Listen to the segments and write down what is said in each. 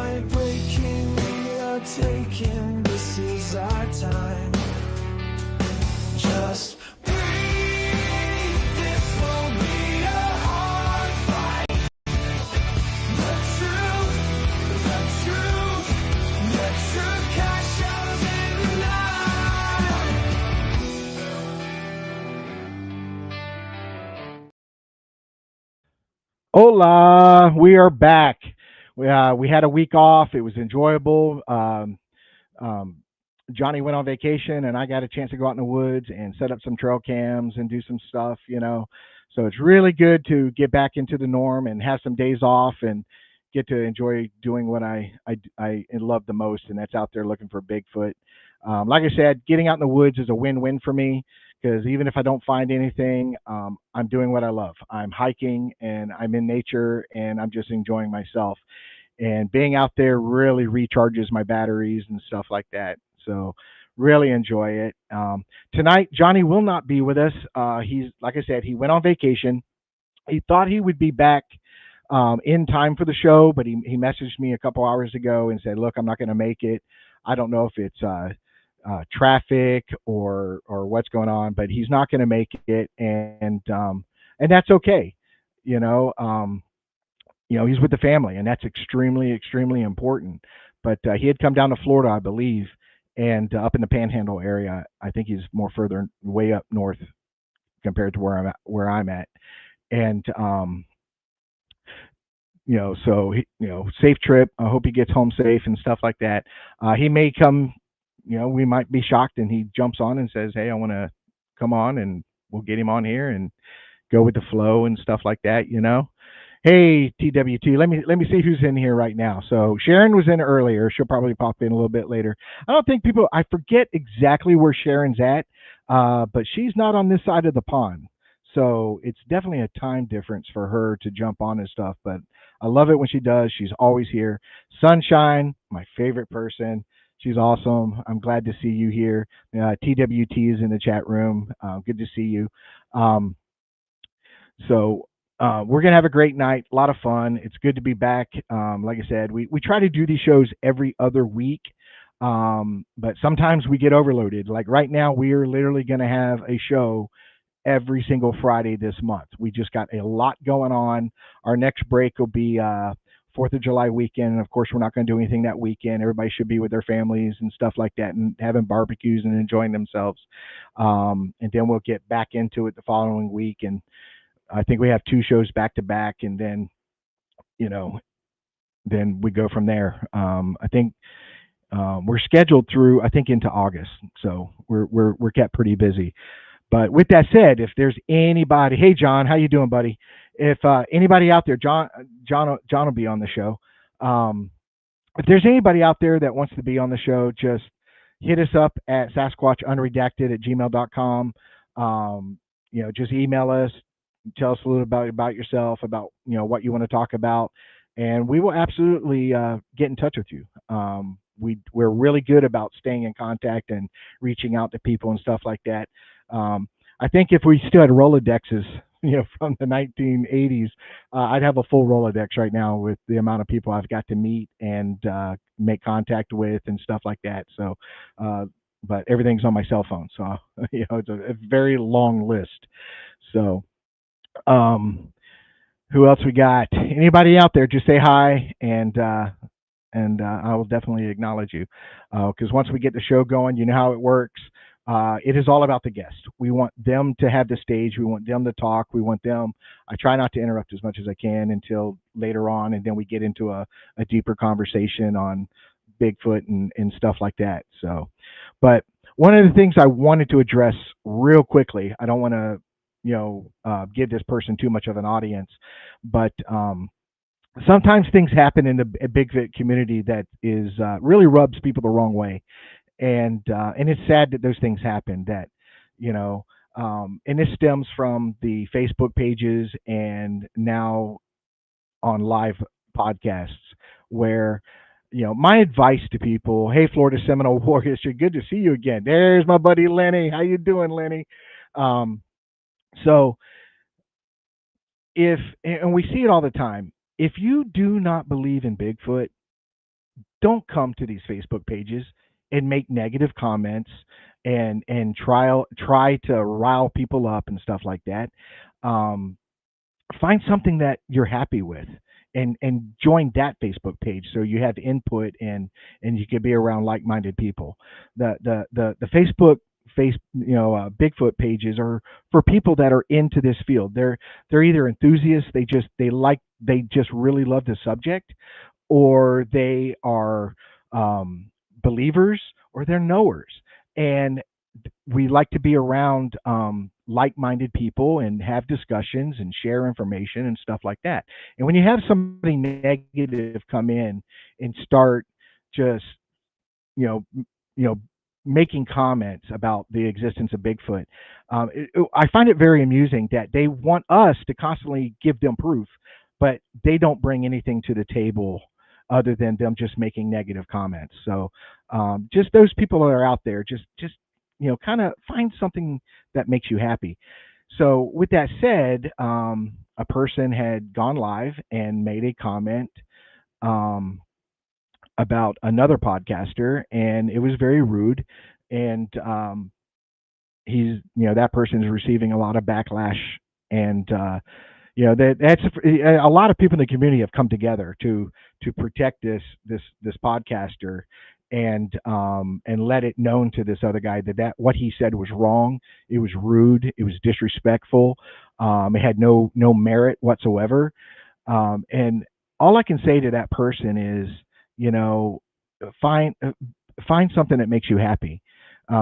heart breaking, we are taking, this is our time. Just breathe, this won't be a hard fight. The truth, the truth cash shadows in the night. Hola, we are back. We had a week off. It was enjoyable. Um, Johnny went on vacation, and I got a chance to go out in the woods and set up some trail cams and do some stuff. So it's really good to get back into the norm and have some days off and get to enjoy doing what I love the most, and that's out there looking for Bigfoot. Like I said, getting out in the woods is a win-win for me because even if I don't find anything, I'm doing what I love. I'm hiking and I'm in nature and I'm just enjoying myself. And being out there really recharges my batteries and stuff like that. So really enjoy it. Tonight, Johnny will not be with us. He's like I said, he went on vacation. He thought he would be back in time for the show, but he messaged me a couple hours ago and said, "Look, I'm not going to make it. I don't know if it's traffic or what's going on, but he's not going to make it, and that's okay. You know, um, he's with the family, and that's extremely important. But he had come down to Florida, I believe, and up in the Panhandle area. I think he's more further way up north compared to where I'm at, and so safe trip. I hope he gets home safe and stuff like that. He may come. We might be shocked, and he jumps on and says, "Hey, I want to come on," and we'll get him on here and go with the flow and stuff like that. Hey, TWT, let me see who's in here right now. So Sharon was in earlier. She'll probably pop in a little bit later. I don't think people. I forget exactly where Sharon's at, but she's not on this side of the pond. So it's definitely a time difference for her to jump on and stuff. But I love it when she does. She's always here. Sunshine, my favorite person. She's awesome. I'm glad to see you here. TWT is in the chat room. Good to see you. Um, so we're gonna have a great night, a lot of fun. It's good to be back. Like I said, we try to do these shows every other week, but sometimes we get overloaded. Like right now, we are literally gonna have a show every single Friday this month. We just got a lot going on. Our next break will be Fourth of July weekend, and of course, we're not going to do anything that weekend. Everybody should be with their families and stuff like that, and having barbecues and enjoying themselves. And then we'll get back into it the following week, and I think we have two shows back to back, and you know, then we go from there. I think we're scheduled through, I think, into August, so we're kept pretty busy. But with that said, if there's anybody, hey John, how you doing, buddy? If anybody out there, John will be on the show. Um, if there's anybody out there that wants to be on the show, just hit us up at sasquatchunredacted@gmail.com. Just email us, tell us a little about yourself, about what you want to talk about, and we will absolutely get in touch with you. We're really good about staying in contact and reaching out to people and stuff like that. I think if we still had Rolodexes, from the 1980s, I'd have a full Rolodex right now with the amount of people I've got to meet and make contact with and stuff like that. So, but everything's on my cell phone, so it's a very long list. So, um, who else we got? Anybody out there? Just say hi, and I will definitely acknowledge you. Because once we get the show going, you know how it works. It is all about the guest. We want them to have the stage. We want them to talk. We want them. I try not to interrupt as much as I can until later on, and then we get into a deeper conversation on Bigfoot and stuff like that. So, but one of the things I wanted to address real quickly, I don't want to, give this person too much of an audience, but sometimes things happen in the Bigfoot community that is really rubs people the wrong way, and it's sad that those things happen. That you know, and this stems from the Facebook pages and now on live podcasts where. My advice to people, hey, Florida Seminole Warriors, you're good to see you again. There's my buddy Lenny. How you doing, Lenny? Um, so if and we see it all the time, if you do not believe in Bigfoot, don't come to these Facebook pages and make negative comments and try to rile people up and stuff like that. Um, Find something that you're happy with and join that Facebook page so you have input and you can be around like-minded people. The Facebook Bigfoot pages are for people that are into this field. They're either enthusiasts, they just really love the subject, or they are um, believers, or they're knowers. And we like to be around like-minded people and have discussions and share information and stuff like that. And when you have somebody negative come in and start just you know m- you know making comments about the existence of Bigfoot, I find it very amusing that they want us to constantly give them proof, but they don't bring anything to the table other than them just making negative comments. So just those people that are out there, just kind of find something that makes you happy. So with that said, a person had gone live and made a comment um, about another podcaster, and it was very rude. And that person is receiving a lot of backlash, and that's a lot of people in the community have come together to protect this podcaster and let it known to this other guy that what he said was wrong. It was rude. It was disrespectful. It had no merit whatsoever. And all I can say to that person is, you know, find find something that makes you happy,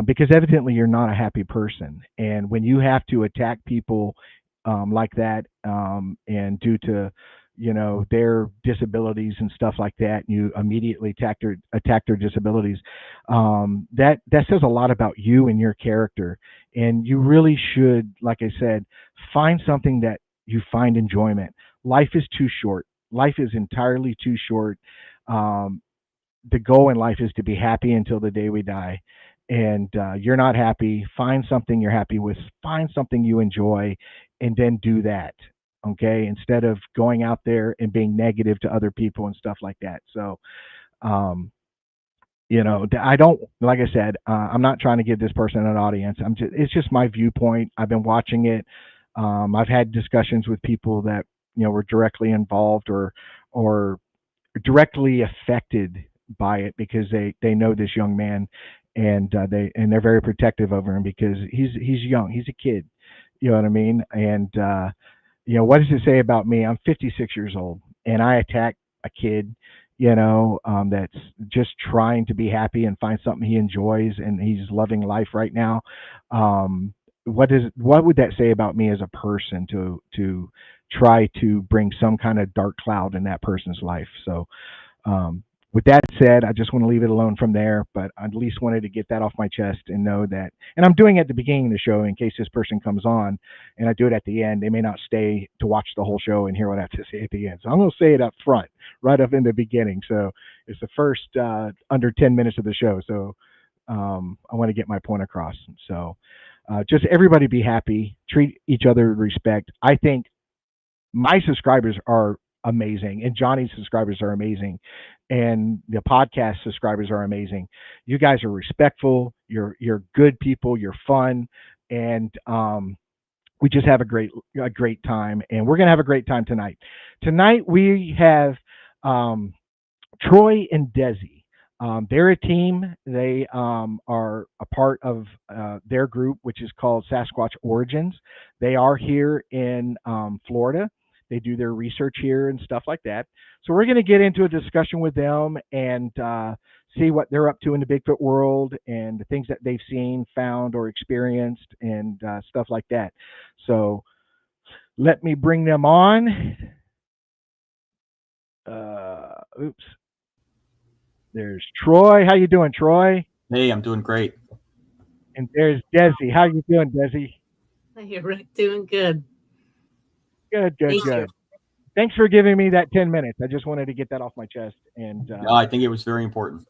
because evidently you're not a happy person. And when you have to attack people like that, and due to their disabilities and stuff like that, and you immediately attack their disabilities, that says a lot about you and your character. And you really should, like I said, find something that you find enjoyment. Life is too short. Life is entirely too short. Um, the goal in life is to be happy until the day we die. And you're not happy, find something you're happy with, find something you enjoy, and then do that. Okay, instead of going out there and being negative to other people and stuff like that. So um, I don't, like I said, I'm not trying to give this person an audience. It's just my viewpoint. I've been watching it. I've had discussions with people that were directly involved or directly affected by it, because they know this young man, and they're very protective over him because he's young, he's a kid. You know what I mean? And what does it say about me? I'm 56 years old, and I attack a kid, that's just trying to be happy and find something he enjoys, and he's loving life right now. Um, what would that say about me as a person to try to bring some kind of dark cloud in that person's life? So um, with that said, I just want to leave it alone from there, but I at least wanted to get that off my chest and know that. And I'm doing it at the beginning of the show in case this person comes on, and I do it at the end. They may not stay to watch the whole show and hear what I have to say at the end. So I'm going to say it up front, right up in the beginning. So it's the first under 10 minutes of the show. So I want to get my point across. So just everybody be happy, treat each other with respect. I think my subscribers are amazing, and Johnny's subscribers are amazing, and the podcast subscribers are amazing. You guys are respectful, you're good people, you're fun, and we just have a great time, and we're gonna have a great time tonight. Tonight we have um, Troy and Desi. They're a team. They are a part of their group, which is called Sasquatch Origins. They are here in Florida. They do their research here and stuff like that. So we're going to get into a discussion with them and see what they're up to in the Bigfoot world and the things that they've seen, found, or experienced, and stuff like that. So let me bring them on. Oops. There's Troy. How you doing, Troy? Hey, I'm doing great. And there's Desi. How you doing, Desi? You're right, doing good. Good, good, Thank you. good. Thanks for giving me that 10 minutes. I just wanted to get that off my chest. And, Yeah, I think it was very important.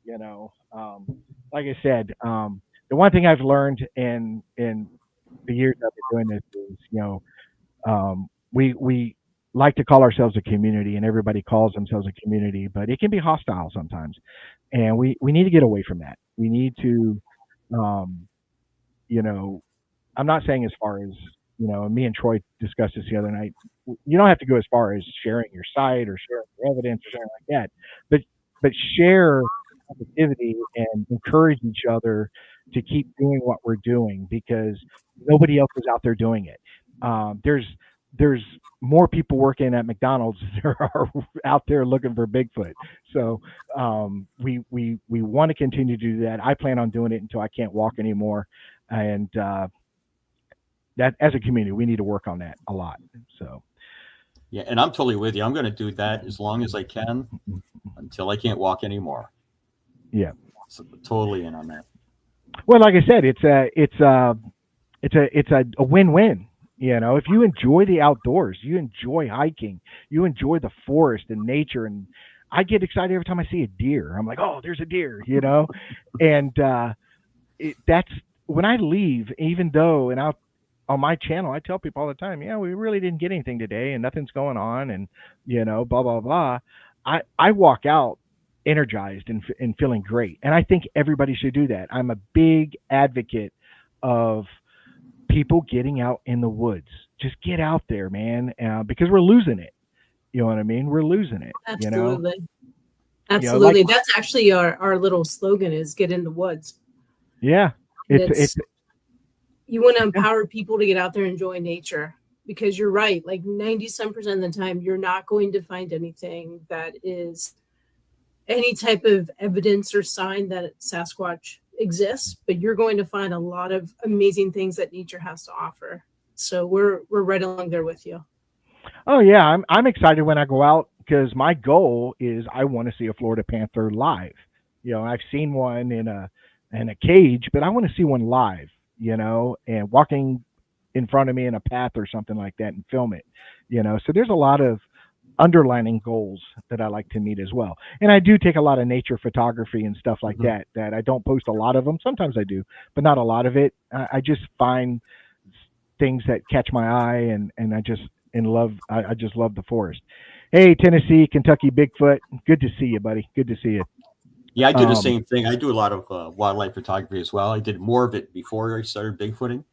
you know, um, like I said, the one thing I've learned in the years I've been doing this is, we like to call ourselves a community, and everybody calls themselves a community, but it can be hostile sometimes, and we need to get away from that. We need to, um, you know, I'm not saying as far as, and me and Troy discussed this the other night. You don't have to go as far as sharing your site or sharing your evidence or something like that, but share positivity and encourage each other to keep doing what we're doing, because nobody else is out there doing it. There's more people working at McDonald's than there are out there looking for Bigfoot. So we want to continue to do that. I plan on doing it until I can't walk anymore, and that as a community we need to work on that a lot. So Yeah, and I'm totally with you. I'm going to do that as long as I can until I can't walk anymore. yeah, So, totally in on that. well, like I said, it's a win-win. If you enjoy the outdoors, you enjoy hiking, you enjoy the forest and nature, and I get excited every time I see a deer. I'm like, oh, there's a deer, and that's when I leave. Even though, and out on my channel, I tell people all the time, yeah, we really didn't get anything today, and nothing's going on, and blah blah blah. I walk out energized and feeling great, and I think everybody should do that. I'm a big advocate of people getting out in the woods. Just get out there, man, because we're losing it. You know what I mean? We're losing it. Absolutely. Absolutely. That's actually our little slogan is get in the woods. Yeah. It's you want to empower people to get out there and enjoy nature, because you're right. Like 97% of the time, you're not going to find anything that is any type of evidence or sign that Sasquatch exists, but you're going to find a lot of amazing things that nature has to offer. So we're right along there with you. Oh yeah, I'm excited when I go out, because my goal is I want to see a Florida panther live. I've seen one in a cage, but I want to see one live. And walking in front of me in a path or something like that and film it. So there's a lot of underlining goals that I like to meet as well. And I do take a lot of nature photography and stuff like that I don't post a lot of them. Sometimes I do, but not a lot of it. I just find things that catch my eye, and I just love the forest. Hey, Tennessee, Kentucky Bigfoot. Good to see you, buddy. Good to see you. Yeah, I do the same thing. I do a lot of wildlife photography as well. I did more of it before I started Bigfooting,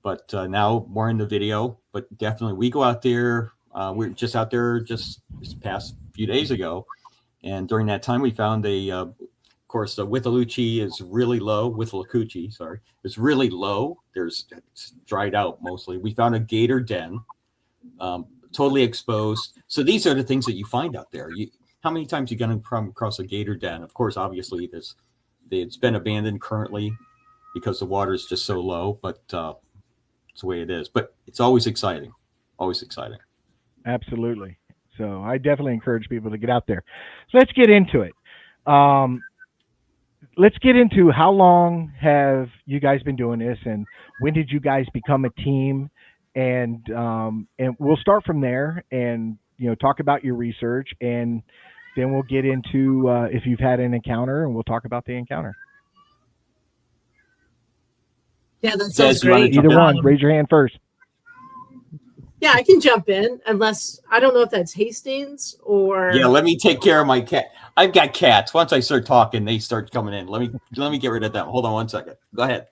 but now more in the video. But definitely, we go out there. We're just out there just this past few days ago, and during that time, we found of course, the Withlacoochee is really low. Withlacoochee, sorry, is really low. It's dried out mostly. We found a gator den, totally exposed. So these are the things that you find out there. How many times are you going to come across a gator den? Of course, obviously, it's been abandoned currently because the water is just so low, but it's the way it is. But it's always exciting. Always exciting. Absolutely. So I definitely encourage people to get out there. So let's get into it. Let's get into how long have you guys been doing this, and when did you guys become a team? And we'll start from there, and talk about your research, and then we'll get into if you've had an encounter, and we'll talk about the encounter. Yeah, that sounds great. Either one, raise your hand first. Yeah, I can jump in, unless I don't know if that's Hastings or. Yeah, let me take care of my cat. I've got cats. Once I start talking, they start coming in. Let me get rid of them. Hold on one second. Go ahead.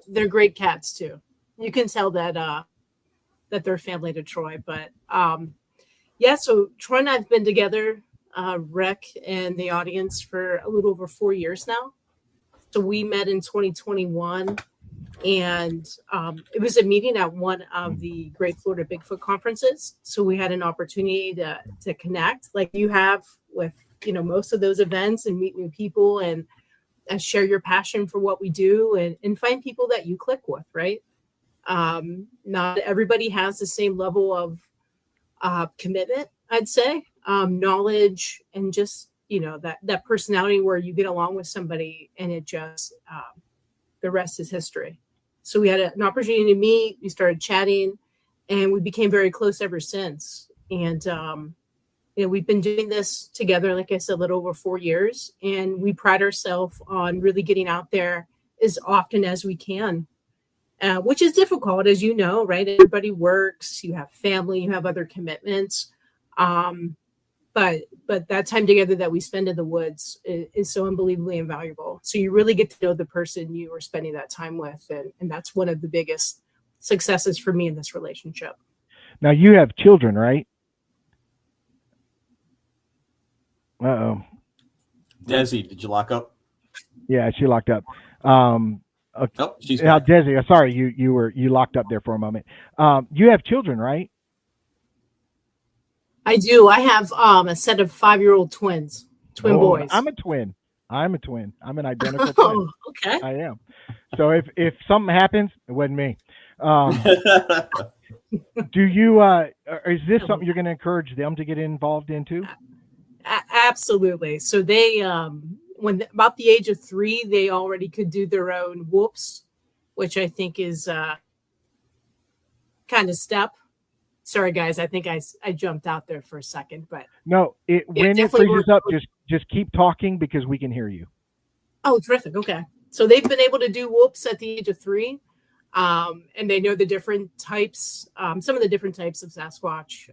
They're great cats too. You can tell that they're family to Troy, but yeah. So Troy and I've been together, Rec and the audience, for a little over 4 years now. So we met in 2021. And it was a meeting at one of the Great Florida Bigfoot conferences. So we had an opportunity to connect like you have with, most of those events, and meet new people and share your passion for what we do, and find people that you click with, right? Not everybody has the same level of commitment, I'd say, knowledge, and just, that personality where you get along with somebody and it just, the rest is history. So we had an opportunity to meet, we started chatting, and we became very close ever since. And, we've been doing this together, like I said, a little over 4 years, and we pride ourselves on really getting out there as often as we can. which is difficult, as you know, right? Everybody works, you have family, you have other commitments. But that time together that we spend in the woods is so unbelievably invaluable. So you really get to know the person you are spending that time with. And that's one of the biggest successes for me in this relationship. Now you have children, right? Uh-oh. Desi, did you lock up? Yeah, she locked up. Oh, she's Now, back. Desi, sorry, you locked up there for a moment. You have children, right? I do. I have a set of 5-year-old twin boys. I'm a twin. I'm an identical twin. Oh, okay. I am. So if something happens, it wasn't me. Do you? Is this something you're going to encourage them to get involved into? Absolutely. So they, when about the age of 3, they already could do their own whoops, which I think is kind of step. Sorry, guys. I think I jumped out there for a second, but no. When it freezes up, just keep talking because we can hear you. Oh, terrific. Okay. So they've been able to do whoops at the age of 3. And they know the different types, some of the different types of Sasquatch,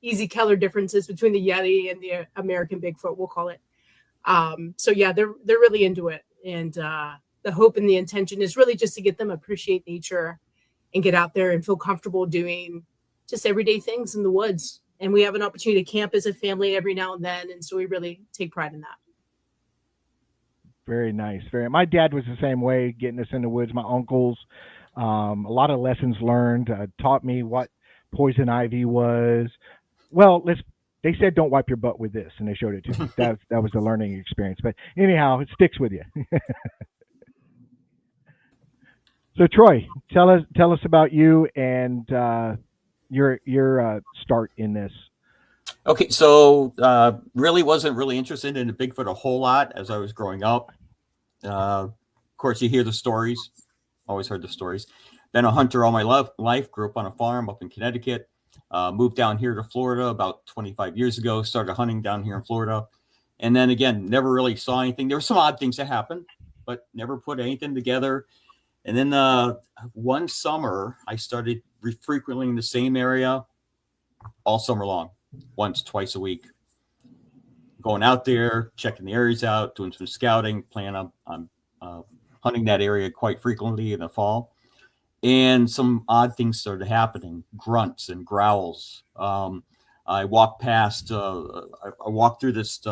easy color differences between the Yeti and the American Bigfoot, we'll call it. So yeah, they're really into it. And the hope and the intention is really just to get them appreciate nature and get out there and feel comfortable doing just everyday things in the woods. And we have an opportunity to camp as a family every now and then. And so we really take pride in that. Very nice. My dad was the same way, getting us in the woods. My uncles, a lot of lessons learned, taught me what poison ivy was. Well, they said don't wipe your butt with this, and they showed it to me. That was the learning experience. But anyhow, it sticks with you. So Troy, tell us about you and your start in this. Okay, so really wasn't really interested in the Bigfoot a whole lot as I was growing up. Of course, you hear the stories. Always heard the stories. Been a hunter all my life. Grew up on a farm up in Connecticut. Moved down here to Florida about 25 years ago. Started hunting down here in Florida. And then again, never really saw anything. There were some odd things that happened, but never put anything together. And then one summer, I started frequenting the same area all summer long. Once, twice a week, going out there, checking the areas out, doing some scouting, planning on hunting that area quite frequently in the fall. And some odd things started happening, grunts and growls. I walked past, I walked through this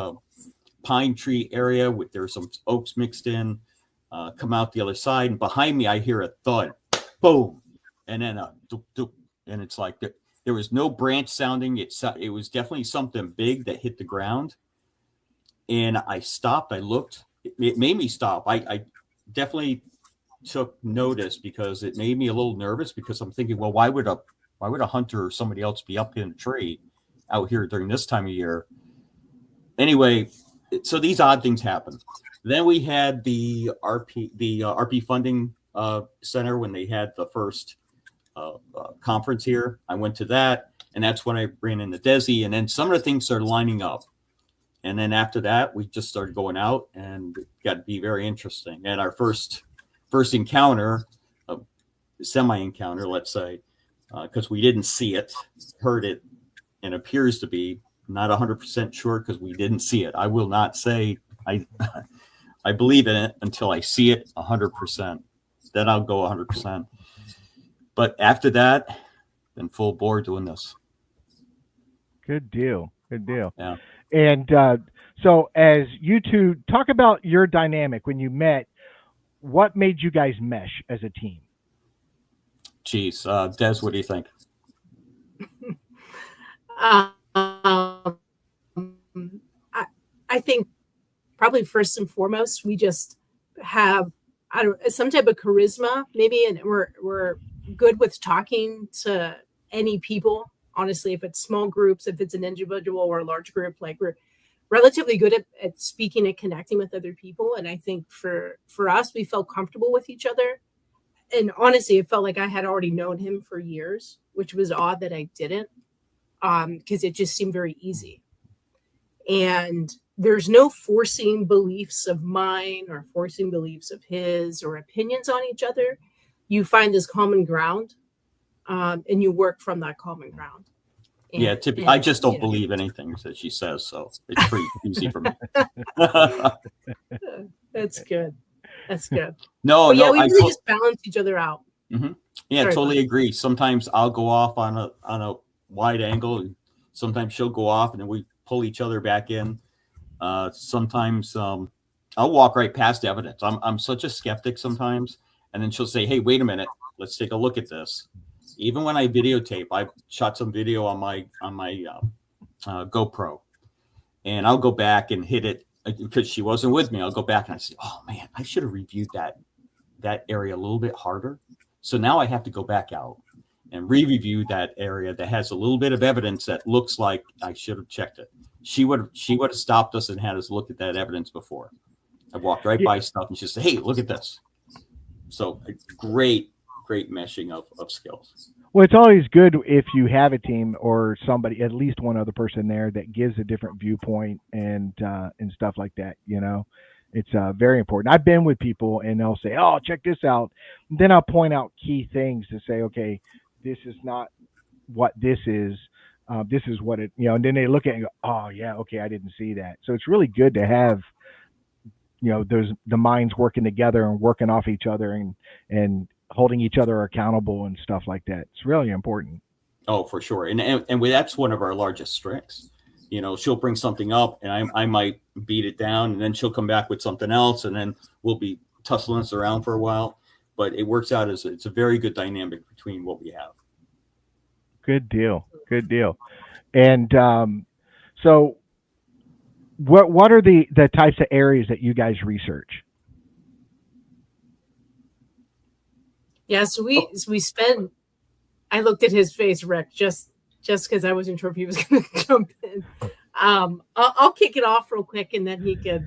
pine tree area with there's some oaks mixed in, come out the other side, and behind me, I hear a thud, boom, and then a doop, doop, and it's like that. There was no branch sounding. It was definitely something big that hit the ground. And I stopped. I looked. It made me stop. I definitely took notice because it made me a little nervous because I'm thinking, well, why would a hunter or somebody else be up in a tree out here during this time of year? Anyway, so these odd things happened. Then we had the RP funding center when they had the first conference here. I went to that, and that's when I ran into Desi, and then some of the things started lining up. And then after that, we just started going out, and it got to be very interesting. And our first encounter, semi-encounter, let's say, because we didn't see it, heard it, and appears to be not 100% sure because we didn't see it. I will not say I believe in it until I see it 100%. Then I'll go 100%. But after that, been full bore doing this. Good deal. Yeah. And so as you two talk about your dynamic when you met, what made you guys mesh as a team? Geez, Des, what do you think? I think probably first and foremost, we just have some type of charisma, maybe, and we're good with talking to any people. Honestly, if it's small groups, if it's an individual or a large group, like we're relatively good at speaking and connecting with other people. And I think for us, we felt comfortable with each other. And honestly, it felt like I had already known him for years, which was odd that I didn't, because it just seemed very easy. And there's no forcing beliefs of mine or forcing beliefs of his or opinions on each other. you find this common ground, and you work from that common ground. And, I just don't believe anything that she says, so it's pretty easy for me. That's good. That's good. No, we really just balance each other out. Mm-hmm. Yeah, Sorry, totally agree. Sometimes I'll go off on a wide angle, and sometimes she'll go off, and then we pull each other back in. Sometimes I'll walk right past evidence. I'm such a skeptic sometimes, and then she'll say, "Hey, wait a minute, let's take a look at this." Even when I videotape, I shot some video on my GoPro, and I'll go back and hit it because she wasn't with me. I'll go back and I say, "Oh man, I should have reviewed that area a little bit harder." So now I have to go back out and re-review that area that has a little bit of evidence that looks like I should have checked it. She would have stopped us and had us look at that evidence before. I walked right by stuff and she said, "Hey, look at this." So great meshing of skills. Well, it's always good if you have a team or somebody, at least one other person there that gives a different viewpoint and stuff like that. You know, it's very important. I've been with people and they'll say, "Oh, check this out." And then I'll point out key things to say, "Okay, this is not what this is. This is what it," and then they look at it and go, "Oh yeah, okay, I didn't see that." So it's really good to have, there's the minds working together and working off each other and holding each other accountable and stuff like that. It's really important. Oh, for sure. And that's one of our largest strengths. She'll bring something up and I might beat it down, and then she'll come back with something else, and then we'll be tussling us around for a while. But it works out as it's a very good dynamic between what we have. Good deal. And so what are the types of areas that you guys research? Yeah, so we spend. I looked at his face, Rick, just because I wasn't sure if he was going to jump in. I'll kick it off real quick, and then he could.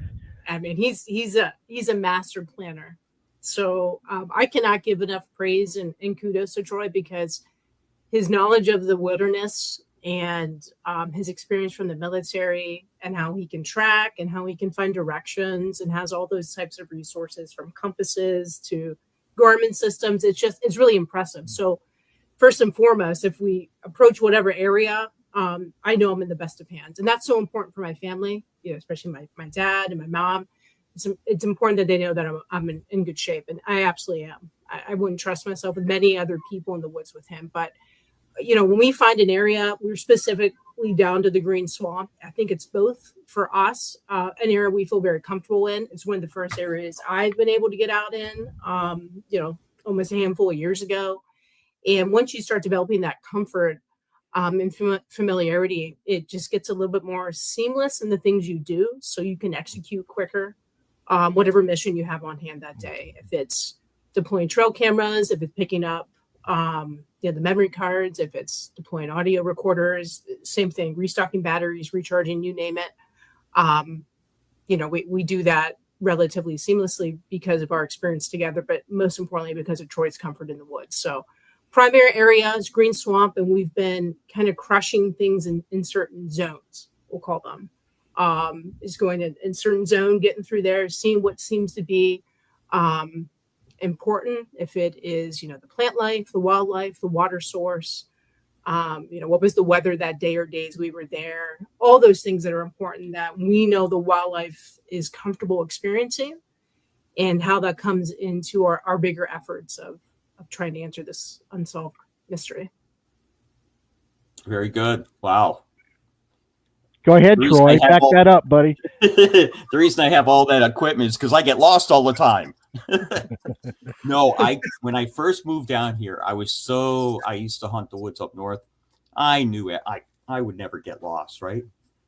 I mean, he's a master planner, so I cannot give enough praise and kudos to Troy because his knowledge of the wilderness and his experience from the military and how he can track and how he can find directions and has all those types of resources from compasses to Garmin systems. It's really impressive. So first and foremost, if we approach whatever area, I know I'm in the best of hands. And that's so important for my family, especially my dad and my mom. It's important that they know that I'm in good shape. And I absolutely am. I wouldn't trust myself with many other people in the woods with him. But, when we find an area, we're specifically down to the green swamp. I think it's both for us, an area we feel very comfortable in. It's one of the first areas I've been able to get out in, almost a handful of years ago. And once you start developing that comfort and familiarity, it just gets a little bit more seamless in the things you do so you can execute quicker, whatever mission you have on hand that day. If it's deploying trail cameras, if it's picking up the memory cards, if it's deploying audio recorders, same thing, restocking batteries, recharging, you name it. We do that relatively seamlessly because of our experience together, but most importantly, because of Troy's comfort in the woods. So primary area is green swamp, and we've been kind of crushing things in certain zones, we'll call them. Is going in certain zone, getting through there, seeing what seems to be important. If it is, the plant life, the wildlife, the water source, what was the weather that day or days we were there, all those things that are important that we know the wildlife is comfortable experiencing, and how that comes into our bigger efforts of trying to answer this unsolved mystery. Very good. Wow. Go ahead, Troy. Back that up, buddy. The reason I have all that equipment is because I get lost all the time. No, when I first moved down here, I used to hunt the woods up north. I knew it. I would never get lost, right?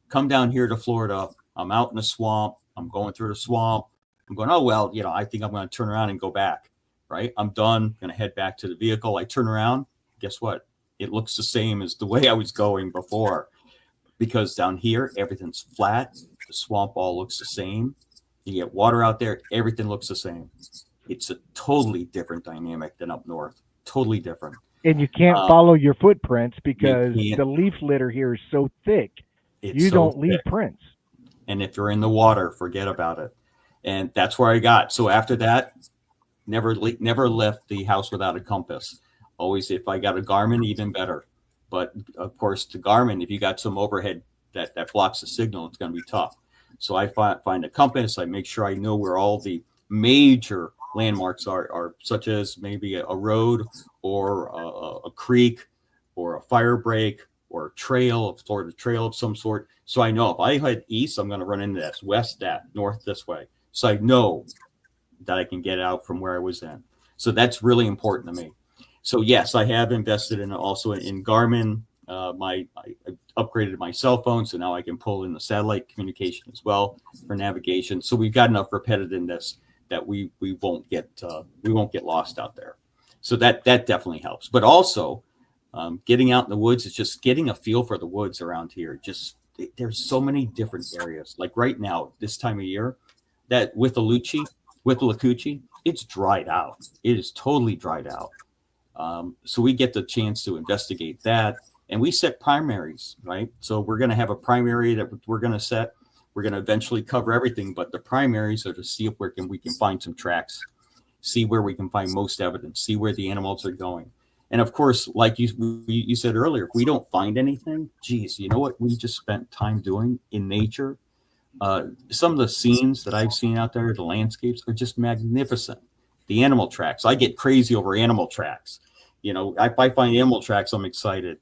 Come down here to Florida. I'm out in the swamp. I'm going through the swamp. I'm going, oh, well, I think I'm going to turn around and go back, right? I'm done. Going to head back to the vehicle. I turn around. Guess what? It looks the same as the way I was going before. Because down here, everything's flat. The swamp all looks the same. You get water out there. Everything looks the same. It's a totally different dynamic than up north. Totally different. And you can't follow your footprints because the leaf litter here is so thick. You don't leave prints. And if you're in the water, forget about it. And that's where I got. So after that, Never left the house without a compass. Always, if I got a Garmin, even better. But of course, the Garmin, if you got some overhead that blocks the signal, it's going to be tough. So I find a compass. I make sure I know where all the major landmarks are such as maybe a road or a creek or a fire break or a trail of Florida trail of some sort. So I know if I head east, I'm going to run into this, west that, north this way. So I know that I can get out from where I was in. So that's really important to me. So yes, I have invested in Garmin. I upgraded my cell phone, so now I can pull in the satellite communication as well for navigation. So we've got enough repetitiveness that we won't get lost out there. So that definitely helps. But also, getting out in the woods is just getting a feel for the woods around here. Just there's so many different areas. Like right now, this time of year, that with the Lacucci, it's dried out. It is totally dried out. So we get the chance to investigate that, and we set primaries, right? So we're going to have a primary that we're going to set. We're going to eventually cover everything, but the primaries are to see if we can find some tracks, see where we can find most evidence, see where the animals are going. And of course, like you said earlier, if we don't find anything, geez, you know what we just spent time doing in nature? Some of the scenes that I've seen out there, the landscapes are just magnificent. The animal tracks, I get crazy over animal tracks. If I find animal tracks, I'm excited.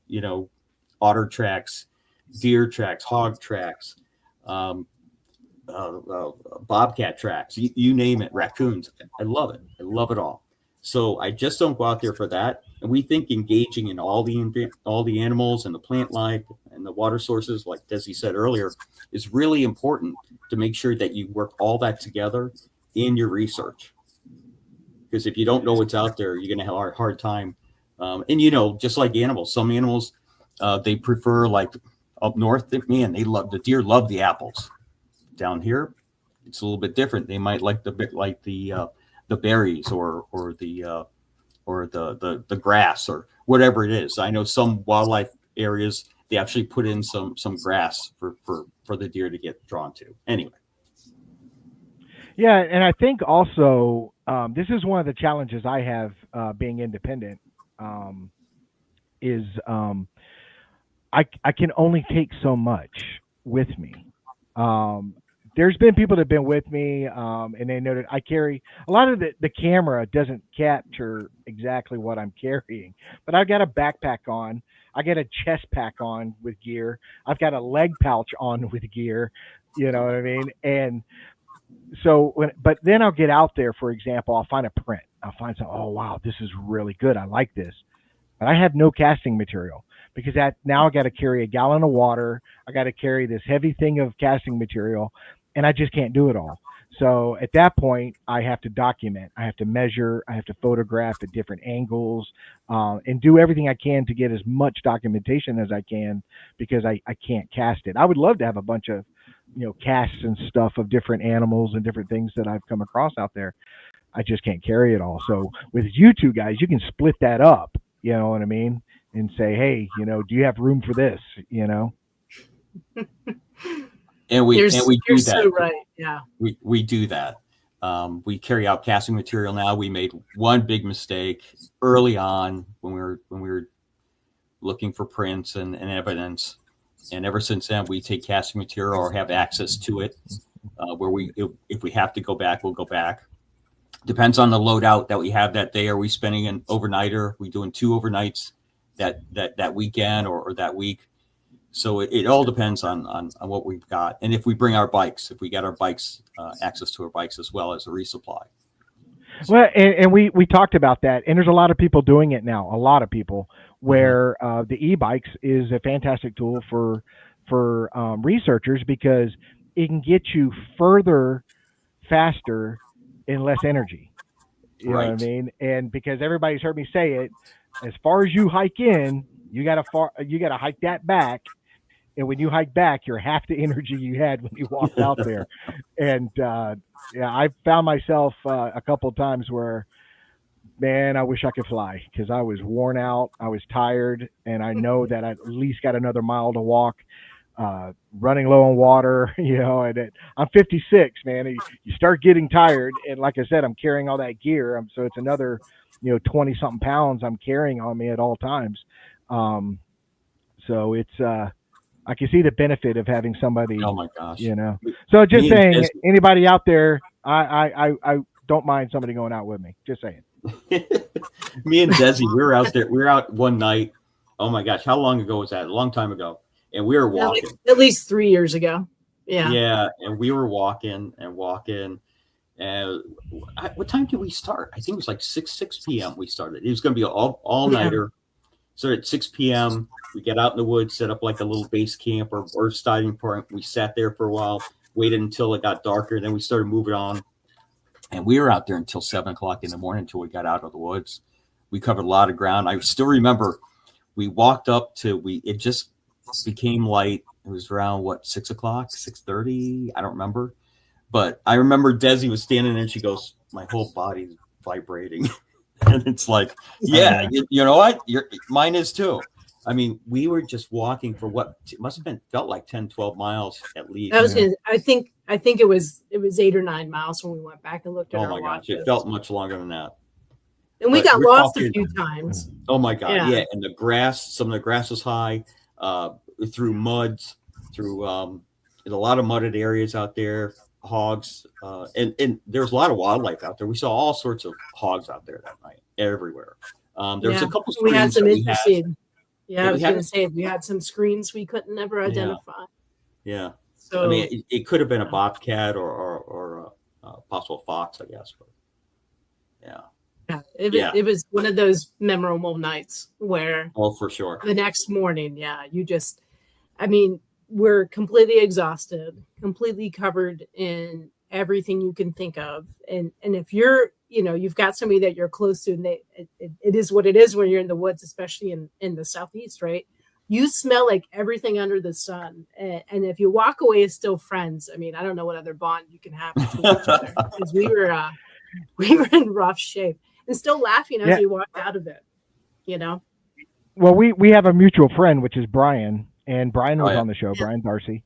Otter tracks, deer tracks, hog tracks, bobcat tracks, you name it, raccoons. I love it. I love it all. So I just don't go out there for that. And we think engaging in all the animals and the plant life and the water sources, like Desi said earlier, is really important to make sure that you work all that together in your research. Because if you don't know what's out there, you're going to have a hard time. And just like animals, some animals, they prefer, like up north, man, the deer love the apples. Down here, it's a little bit different. They might like the berries or the grass or whatever it is. I know some wildlife areas, they actually put in some grass for the deer to get drawn to. Anyway. Yeah, and I think also this is one of the challenges I have being independent. Is I can only take so much with me. There's been people that have been with me, and they know that I carry a lot of the camera doesn't capture exactly what I'm carrying, but I've got a backpack on. I got a chest pack on with gear. I've got a leg pouch on with gear. You know what I mean? And so, but then I'll get out there, for example, I'll find a print. I'll find some, oh, wow, this is really good. I like this. But I have no casting material because now I got to carry a gallon of water. I got to carry this heavy thing of casting material, and I just can't do it all. So at that point, I have to document. I have to measure. I have to photograph at different angles, and do everything I can to get as much documentation as I can because I can't cast it. I would love to have a bunch of casts and stuff of different animals and different things that I've come across out there. I just can't carry it all. So with you two guys, you can split that up, you know what I mean? And say, hey, do you have room for this, And we do that. So right. Yeah. We do that. We carry out casting material now. We made one big mistake early on when we were looking for prints and evidence. And ever since then, we take casting material or have access to it, where if we have to go back, we'll go back. Depends on the loadout that we have that day. Are we spending an overnighter? Are we doing 2 overnights that weekend or that week? So it all depends on what we've got. And if we bring our bikes, if we get our bikes, access to our bikes as well as a resupply. Well, and we talked about that, and there's a lot of people doing it now. A lot of people where the e-bikes is a fantastic tool for researchers because it can get you further, faster, and less energy. You know what I mean? And because everybody's heard me say it, as far as you hike in, you got to hike that back. And when you hike back, you're half the energy you had when you walked out there. And I found myself a couple of times where, man, I wish I could fly because I was worn out. I was tired. And I know that I at least got another mile to walk. running low on water, and I'm 56, man. You start getting tired. And like I said, I'm carrying all that gear. So it's another, 20 something pounds I'm carrying on me at all times. So it's, I can see the benefit of having somebody, Oh my gosh. So just saying, Desi, anybody out there, I don't mind somebody going out with me. Just saying. me and Desi, we were out there. We were out one night. Oh my gosh, how long ago was that? A long time ago. And we were walking. Like at least 3 years ago. Yeah. Yeah, and we were walking. And what time did we start? I think it was like 6 p.m. we started. It was going to be all nighter. So at 6 p.m., we get out in the woods, set up like a little base camp or starting point. We sat there for a while, waited until it got darker. Then we started moving on. And we were out there until 7 o'clock in the morning until we got out of the woods. We covered a lot of ground. I still remember we walked up it just became light. It was around 6 o'clock, 6:30. I don't remember. But I remember Desi was standing there and she goes, my whole body's vibrating. And it's like, yeah, you know what? Mine is too. I mean, we were just walking for it must have felt like 10, 12 miles at least. I think it was 8 or 9 miles when we went back and looked at our watches. Oh my gosh, it felt much longer than that. And we got lost a few times. Oh my God, yeah. And the grass, some of the grass was high, through muds, through a lot of mudded areas out there, hogs, and there's a lot of wildlife out there. We saw all sorts of hogs out there that night, everywhere. There was a couple we had some interesting. I was going to say we had some screens we couldn't ever identify. Yeah. So I mean, it could have been a bobcat or a possible fox, I guess. But it was one of those memorable nights where. Oh, for sure. The next morning, we're completely exhausted, completely covered in everything you can think of, and if you're you've got somebody that you're close to, and it is what it is when you're in the woods, especially in the Southeast, right? You smell like everything under the sun, and if you walk away as still friends, I don't know what other bond you can have between each other, because we were in rough shape and still laughing as we walked out of it. Well, we have a mutual friend, which is Brian, and Brian was on the show. Brian Darcy,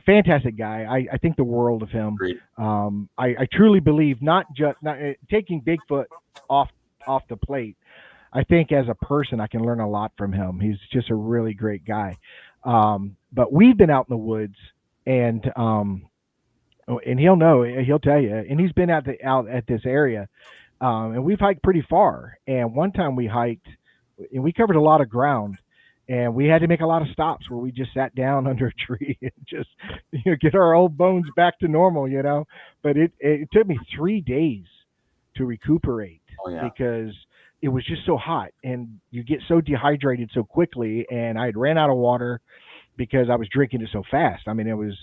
fantastic guy. I think the world of him. I truly believe not taking Bigfoot off the plate. I think as a person, I can learn a lot from him. He's just a really great guy. But we've been out in the woods, and he'll know, he'll tell you, and he's been out at this area, and we've hiked pretty far. And one time we hiked, and we covered a lot of ground, and we had to make a lot of stops where we just sat down under a tree and just get our old bones back to normal, But it took me 3 days to recuperate because it was just so hot, and you get so dehydrated so quickly. And I had ran out of water because I was drinking it so fast. It was,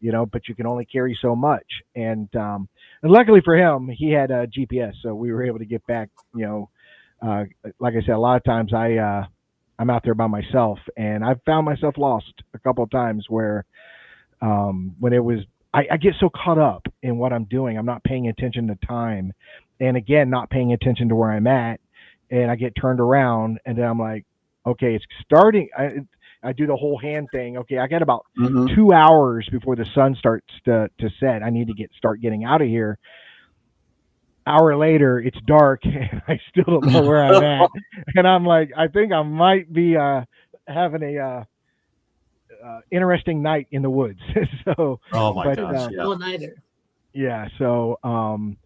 but you can only carry so much. And luckily for him, he had a GPS, so we were able to get back. Like I said, a lot of times I'm out there by myself, and I've found myself lost a couple of times where when it was, I get so caught up in what I'm doing. I'm not paying attention to time, and again, not paying attention to where I'm at, and I get turned around, and then I'm like, okay, it's starting. I do the whole hand thing. Okay, I got about 2 hours before the sun starts to set. I need to start getting out of here. Hour later, it's dark, and I still don't know where I'm at. And I'm like, I think I might be having a interesting night in the woods. So, oh my gosh, all-nighter. Yeah. So, I'm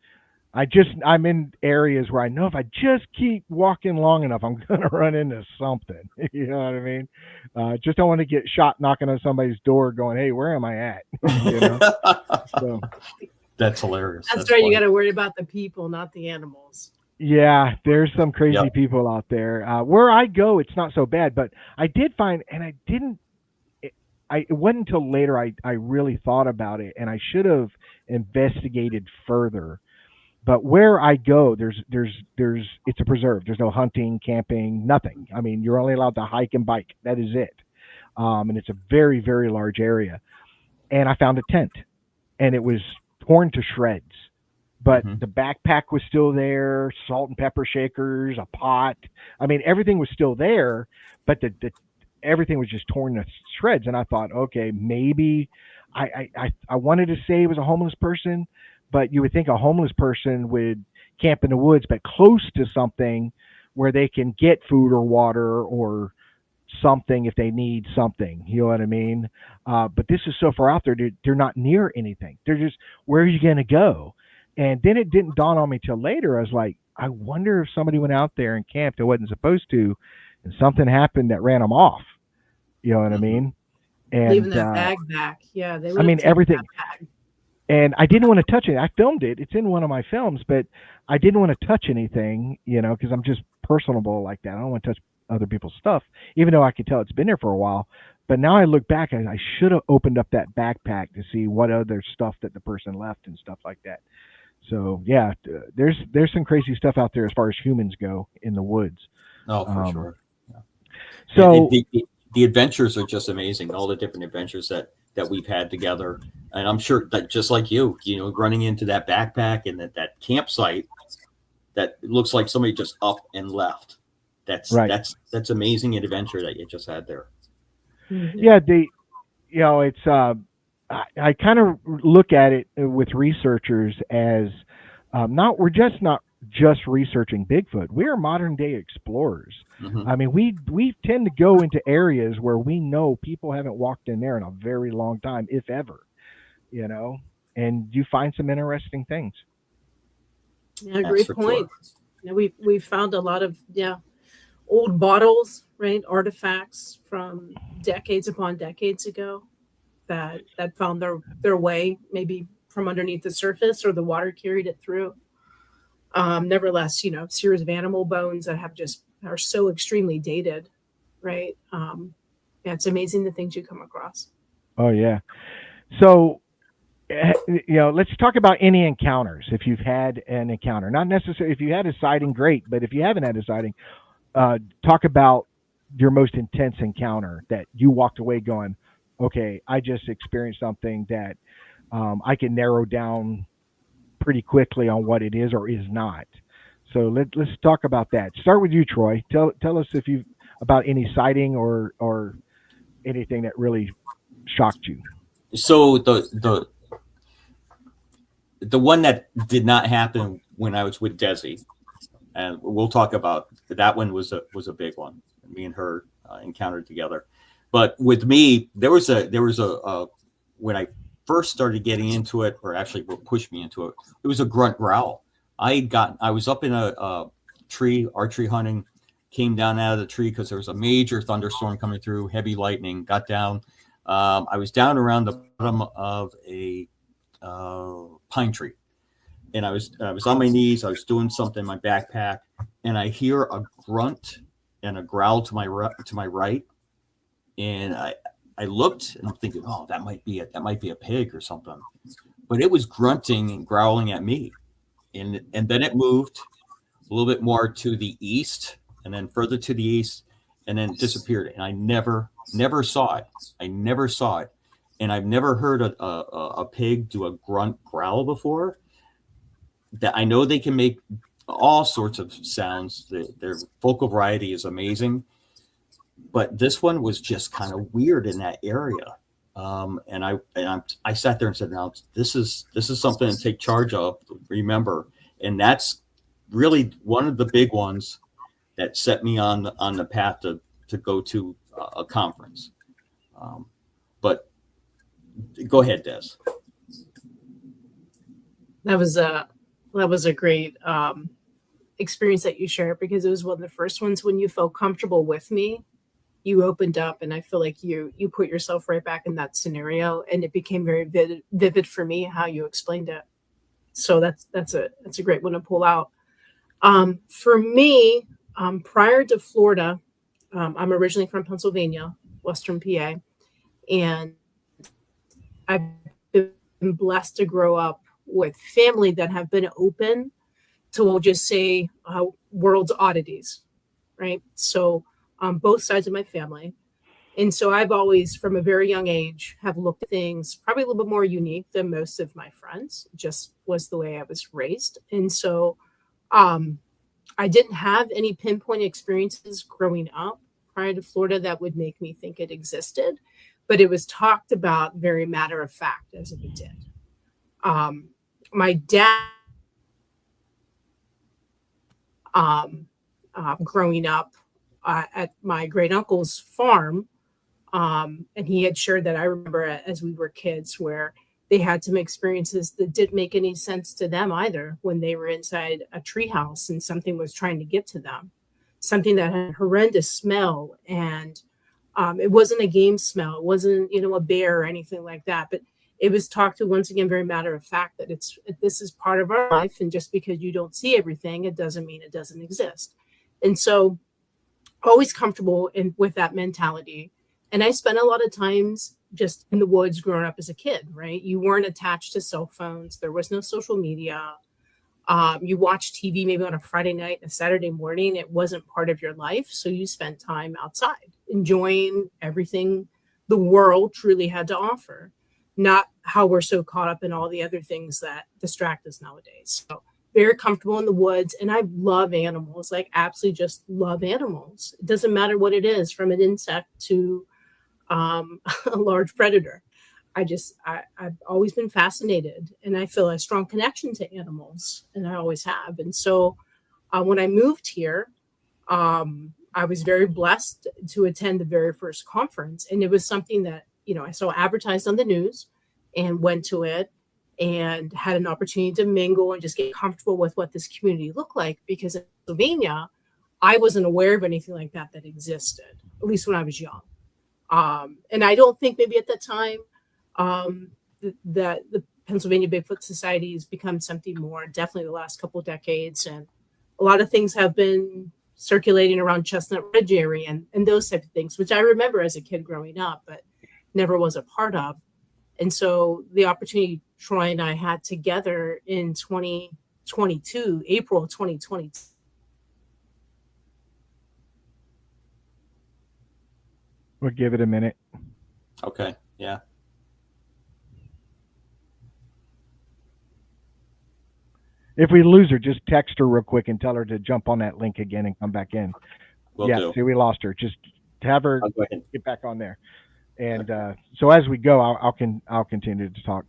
in areas where I know if I just keep walking long enough, I'm gonna run into something. You know what I mean? Just don't want to get shot knocking on somebody's door, going, "Hey, where am I at?" So. That's hilarious. That's right. Funny. You got to worry about the people, not the animals. Yeah, there's some crazy people out there. Where I go, it's not so bad, but I did find, and it wasn't until later I really thought about it, and I should have investigated further. But where I go, it's a preserve. There's no hunting, camping, nothing. You're only allowed to hike and bike. That is it. And it's a very, very large area. And I found a tent, and it was torn to shreds, but the backpack was still there, salt and pepper shakers, a pot. Everything was still there, but everything was just torn to shreds. And I thought, okay, maybe I wanted to say it was a homeless person, but you would think a homeless person would camp in the woods, but close to something where they can get food or water or something if they need something. You know what I mean? But this is so far out there, they're not near anything. They're just, where are you going to go? And then it didn't dawn on me till later. I was like, I wonder if somebody went out there and camped that wasn't supposed to, and something happened that ran them off. You know what I mean? And leaving that bag back. Yeah, they I mean, everything. And I didn't want to touch it. I filmed it. It's in one of my films, but I didn't want to touch anything, you know, because I'm just personable like that. I don't want to touch other people's stuff, even though I could tell it's been there for a while. But now I look back, and I should have opened up that backpack to see what other stuff that the person left and stuff like that. So yeah, there's some crazy stuff out there as far as humans go in the woods. Oh, for sure. Yeah. So the adventures are just amazing. All the different adventures that we've had together. And I'm sure that just like you know, running into that backpack and that campsite that looks like somebody just up and left. That's right. That's amazing adventure that you just had there. Mm-hmm. Yeah. It's, I kind of look at it with researchers as we're not just researching Bigfoot. We are modern day explorers. Mm-hmm. I mean, we tend to go into areas where we know people haven't walked in there in a very long time, if ever, you know, and you find some interesting things. Yeah, great point. Sure. We found a lot of old bottles, right? Artifacts from decades upon decades ago that found their way maybe from underneath the surface, or the water carried it through. Nevertheless, you know, series of animal bones that are so extremely dated, right? It's amazing the things you come across. Oh yeah. So, you know, let's talk about any encounters. If you've had an encounter, not necessarily if you had a sighting, great, but if you haven't had a sighting, talk about your most intense encounter that you walked away going, okay, I just experienced something that I can narrow down pretty quickly on what it is or is not. So let's talk about that. Start with you, Troy. Tell us about any sighting or anything that really shocked you. So the one that did not happen when I was with Desi, and we'll talk about that one, was a big one. Me and her encountered together. But with me, there was a when I first started getting into it, or actually what pushed me into it, it was a grunt growl. I was up in a tree, archery hunting, came down out of the tree because there was a major thunderstorm coming through, heavy lightning, got down. I was down around the bottom of a pine tree, and I was on my knees. I was doing something in my backpack, and I hear a grunt and a growl to my right, and I looked, and I'm thinking, oh, that might be a pig or something, but it was grunting and growling at me, and then it moved a little bit more to the east, and then further to the east, and then disappeared, and I never saw it. I never saw it, and I've never heard a pig do a grunt growl before. That I know they can make all sorts of sounds. Their vocal variety is amazing. But this one was just kind of weird in that area, and I sat there and said, "Now this is something to take charge of. Remember," and that's really one of the big ones that set me on the path to go to a conference. But go ahead, Des. That was a great experience that you shared, because it was one of the first ones when you felt comfortable with me. You opened up, and I feel like you put yourself right back in that scenario, and it became very vivid for me how you explained it. So that's a great one to pull out. For me, prior to Florida, I'm originally from Pennsylvania, Western PA, and I've been blessed to grow up with family that have been open to, we'll just say, world's oddities, right? So on both sides of my family. And so I've always, from a very young age, have looked at things probably a little bit more unique than most of my friends. Just was the way I was raised. And so I didn't have any pinpoint experiences growing up prior to Florida that would make me think it existed, but it was talked about very matter of fact as if it did. My dad, growing up at my great uncle's farm, and he had shared that I remember as we were kids where they had some experiences that didn't make any sense to them either when they were inside a treehouse and something was trying to get to them, something that had a horrendous smell. And it wasn't a game smell. It wasn't, a bear or anything like that. But it was talked to once again, very matter of fact that this is part of our life. And just because you don't see everything, it doesn't mean it doesn't exist. And so always comfortable with that mentality. And I spent a lot of times just in the woods growing up as a kid, right? You weren't attached to cell phones. There was no social media. You watched TV maybe on a Friday night, a Saturday morning. It wasn't part of your life. So you spent time outside enjoying everything the world truly had to offer, not how we're so caught up in all the other things that distract us nowadays. So very comfortable in the woods. And I love animals, like absolutely just love animals. It doesn't matter what it is, from an insect to a large predator. I've always been fascinated, and I feel a strong connection to animals, and I always have. And so when I moved here, I was very blessed to attend the very first conference. And it was something that, I saw advertised on the news and went to it and had an opportunity to mingle and just get comfortable with what this community looked like. Because in Pennsylvania, I wasn't aware of anything like that existed, at least when I was young. And I don't think maybe at that time that the Pennsylvania Bigfoot Society has become something more, definitely the last couple of decades. And a lot of things have been circulating around Chestnut Ridge area and those type of things, which I remember as a kid growing up, but never was a part of. And so the opportunity Troy and I had together in 2022, April 2022. We'll give it a minute. Okay. Yeah. If we lose her, just text her real quick and tell her to jump on that link again and come back in. Will do. See, we lost her. Just have her I'll go ahead. get back on there. And so as we go, I'll continue to talk.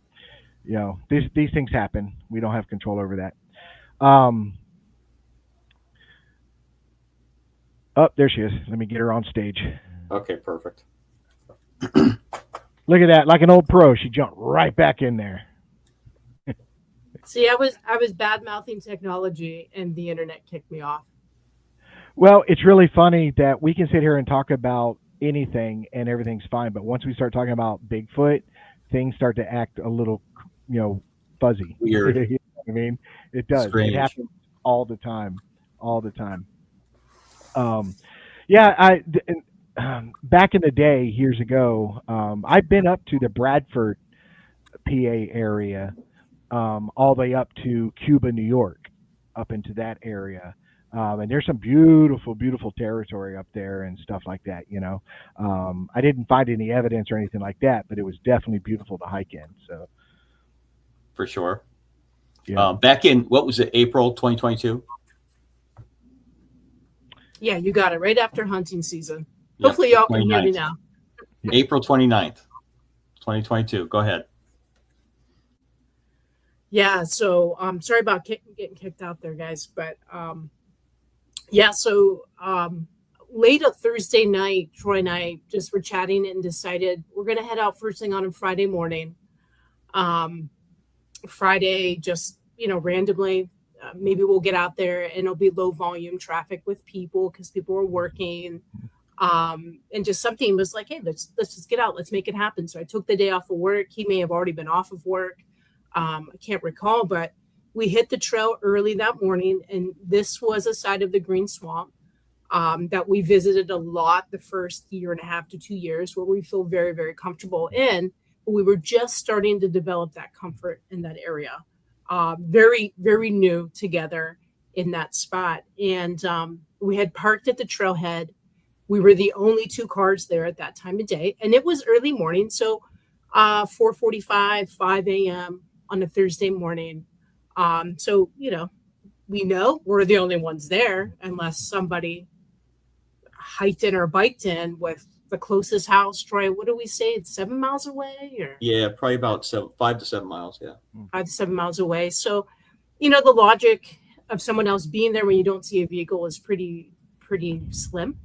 These things happen. We don't have control over that. Oh, there she is. Let me get her on stage. Okay, perfect. Look at that, like an old pro. She jumped right back in there. See, I was bad mouthing technology, and the internet kicked me off. Well, it's really funny that we can sit here and talk about anything and everything's fine, but once we start talking about Bigfoot, things start to act a little, fuzzy. Weird. You know what I mean, it does. Strange. It happens all the time. Back in the day, years ago, I've been up to the Bradford, PA area, all the way up to Cuba, New York, up into that area. And there's some beautiful, beautiful territory up there and stuff like that, I didn't find any evidence or anything like that, but it was definitely beautiful to hike in. So, for sure. Yeah. Back in, what was it, April 2022? Yeah, you got it. Right after hunting season. Yep, Hopefully y'all can hear me 29th. now. April 29th, 2022. Go ahead. Yeah, so sorry about getting kicked out there, guys. But so late a Thursday night, Troy and I just were chatting and decided we're going to head out first thing on a Friday morning. Friday, just, randomly, maybe we'll get out there and it'll be low volume traffic with people because people are working. And just something was like, hey, let's just get out. Let's make it happen. So I took the day off of work. He may have already been off of work. I can't recall, but we hit the trail early that morning. And this was a side of the Green Swamp that we visited a lot the first year and a half to 2 years, where we feel very, very comfortable in. But we were just starting to develop that comfort in that area. Very, very new together in that spot. And we had parked at the trailhead. We were the only two cars there at that time of day. And it was early morning. So 4:45, 5 a.m. on a Thursday morning. We know we're the only ones there unless somebody hiked in or biked in with the closest house, Troy. What do we say? It's 7 miles away, or Yeah, probably about 5 to 7 miles. Yeah. 5 to 7 miles away. So, the logic of someone else being there when you don't see a vehicle is pretty slim.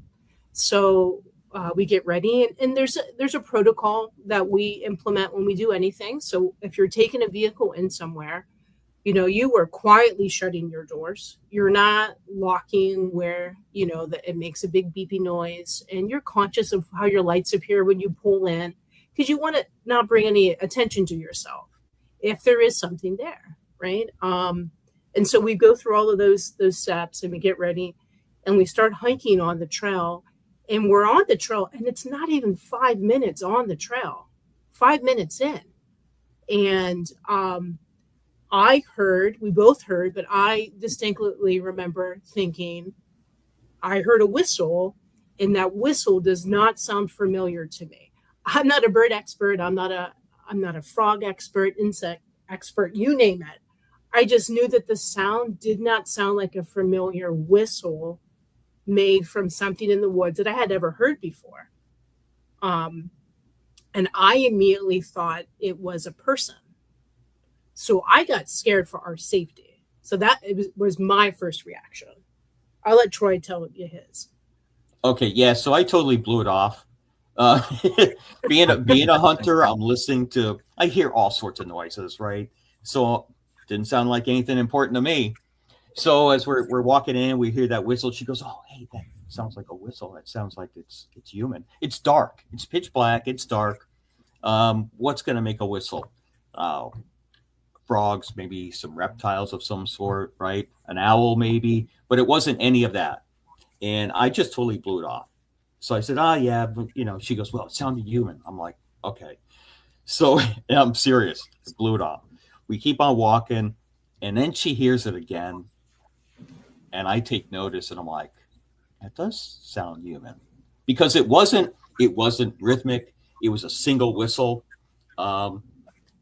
So we get ready, and there's a protocol that we implement when we do anything. So if you're taking a vehicle in somewhere, you are quietly shutting your doors. You're not locking where, that it makes a big beeping noise, and you're conscious of how your lights appear when you pull in, because you want to not bring any attention to yourself if there is something there, right? And so we go through all of those steps, and we get ready, and we start hiking on the trail, and we're on the trail, and it's not even 5 minutes on the trail, 5 minutes in. And we both heard, but I distinctly remember thinking, I heard a whistle, and that whistle does not sound familiar to me. I'm not a bird expert. I'm not a frog expert, insect expert, you name it. I just knew that the sound did not sound like a familiar whistle made from something in the woods that I had ever heard before. And I immediately thought it was a person. So I got scared for our safety. So that was my first reaction. I'll let Troy tell you his. Okay, yeah. So I totally blew it off. Being a hunter, I'm listening to. I hear all sorts of noises, right? So didn't sound like anything important to me. So as we're walking in, we hear that whistle. She goes, "Oh, hey, that sounds like a whistle. That sounds like it's human. It's dark. It's pitch black. It's dark. What's gonna make a whistle? Frogs, maybe some reptiles of some sort, right? An owl, maybe, but it wasn't any of that." And I just totally blew it off. So I said, yeah, but she goes, "Well, it sounded human." I'm like, okay. So I'm serious. I blew it off. We keep on walking, and then she hears it again. And I take notice, and I'm like, that does sound human, because it wasn't rhythmic. It was a single whistle.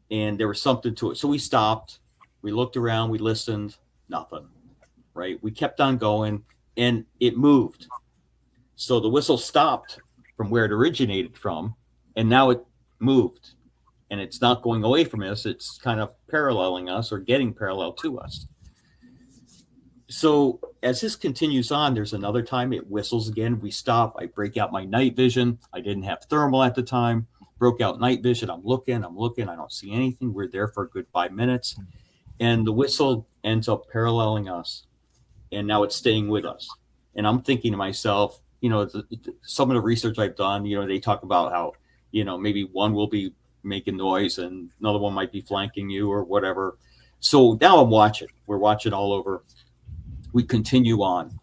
And there was something to it. So we stopped, we looked around, we listened, nothing, right? We kept on going, and it moved. So the whistle stopped from where it originated from, and now it moved, and it's not going away from us. It's kind of paralleling us, or getting parallel to us. So as this continues on, there's another time it whistles again. We stop. I break out my night vision. I didn't have thermal at the time. Broke out night vision. I'm looking. I don't see anything. We're there for a good 5 minutes. And the whistle ends up paralleling us. And now it's staying with us. And I'm thinking to myself, some of the research I've done, they talk about how, maybe one will be making noise and another one might be flanking you or whatever. So now I'm watching. We're watching all over. We continue on.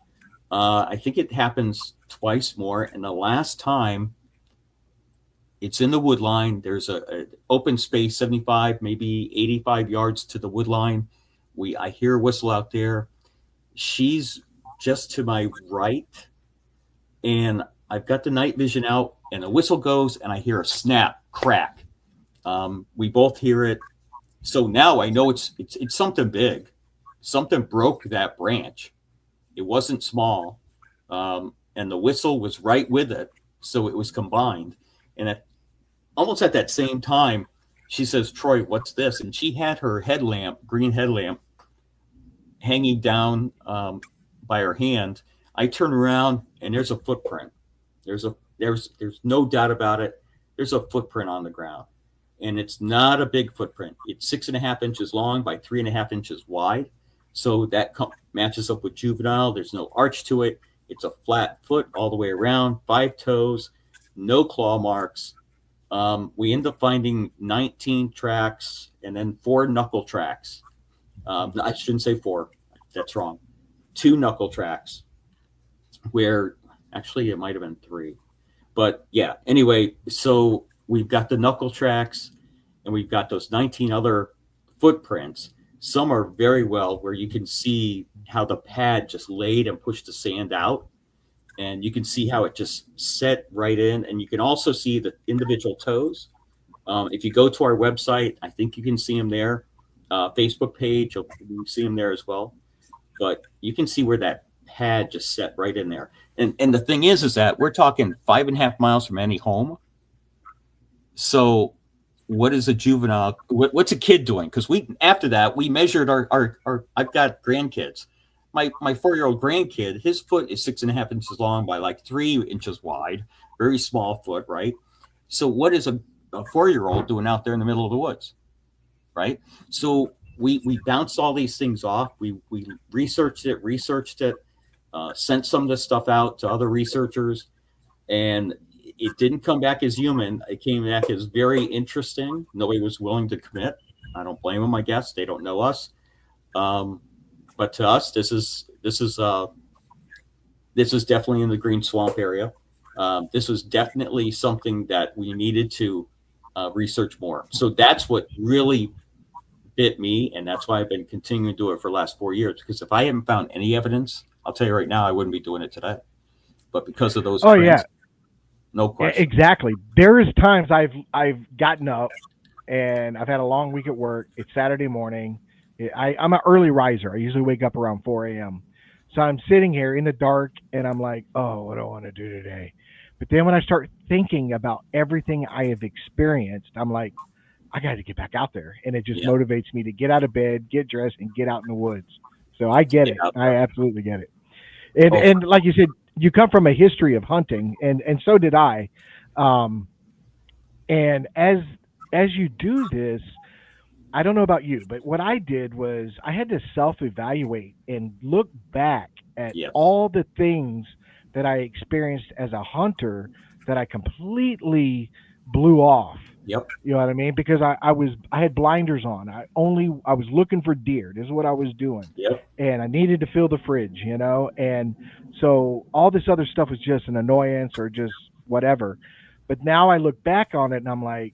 I think it happens twice more. And the last time, it's in the wood line. There's a open space, 75, maybe 85 yards to the wood line. I hear a whistle out there. She's just to my right, and I've got the night vision out, and the whistle goes, and I hear a snap, crack. We both hear it. So now I know it's something big. Something broke that branch. It wasn't small, and the whistle was right with it, so it was combined. And almost at that same time, she says, "Troy, what's this?" And she had her green headlamp, hanging down by her hand. I turn around, and there's a footprint. There's no doubt about it. There's a footprint on the ground, and it's not a big footprint. It's 6.5 inches long by 3.5 inches wide. So that matches up with juvenile. There's no arch to it. It's a flat foot all the way around, 5 toes, no claw marks. We end up finding 19 tracks and then 4 knuckle tracks. I shouldn't say 4. That's wrong. 2 knuckle tracks, where actually it might have been 3. But yeah, anyway, so we've got the knuckle tracks, and we've got those 19 other footprints. Some are very well where you can see how the pad just laid and pushed the sand out. And you can see how it just set right in. And you can also see the individual toes. If you go to our website, I think you can see them there. Facebook page, you'll see them there as well. But you can see where that pad just set right in there. And the thing is that we're talking 5.5 miles from any home. So what is a juvenile? What's a kid doing? Because after that we measured our I've got grandkids. My 4-year-old grandkid, his foot is 6.5 inches long by like 3 inches wide, very small foot, right? So what is a 4-year-old doing out there in the middle of the woods, right? So we bounced all these things off. We researched it, sent some of this stuff out to other researchers, and it didn't come back as human. It came back as very interesting. Nobody was willing to commit. I don't blame them, I guess. They don't know us. But to us, this is definitely in the Green Swamp area. This was definitely something that we needed to research more. So that's what really bit me, and that's why I've been continuing to do it for the last 4 years. Because if I haven't found any evidence, I'll tell you right now, I wouldn't be doing it today. But because of those, no question. Exactly. There is times I've gotten up and I've had a long week at work. It's Saturday morning. I'm an early riser. I usually wake up around 4 a.m. So I'm sitting here in the dark and I'm like, oh, what do I want to do today? But then when I start thinking about everything I have experienced, I'm like, I got to get back out there. And it just motivates me to get out of bed, get dressed, and get out in the woods. So I get it. I absolutely get it. And like you said, you come from a history of hunting, and so did I. And as you do this, I don't know about you, but what I did was I had to self-evaluate and look back at all the things that I experienced as a hunter that I completely blew off. Yep. You know what I mean? Because I had blinders on. I was looking for deer. This is what I was doing. Yep. And I needed to fill the fridge, you know? And so all this other stuff was just an annoyance or just whatever. But now I look back on it and I'm like,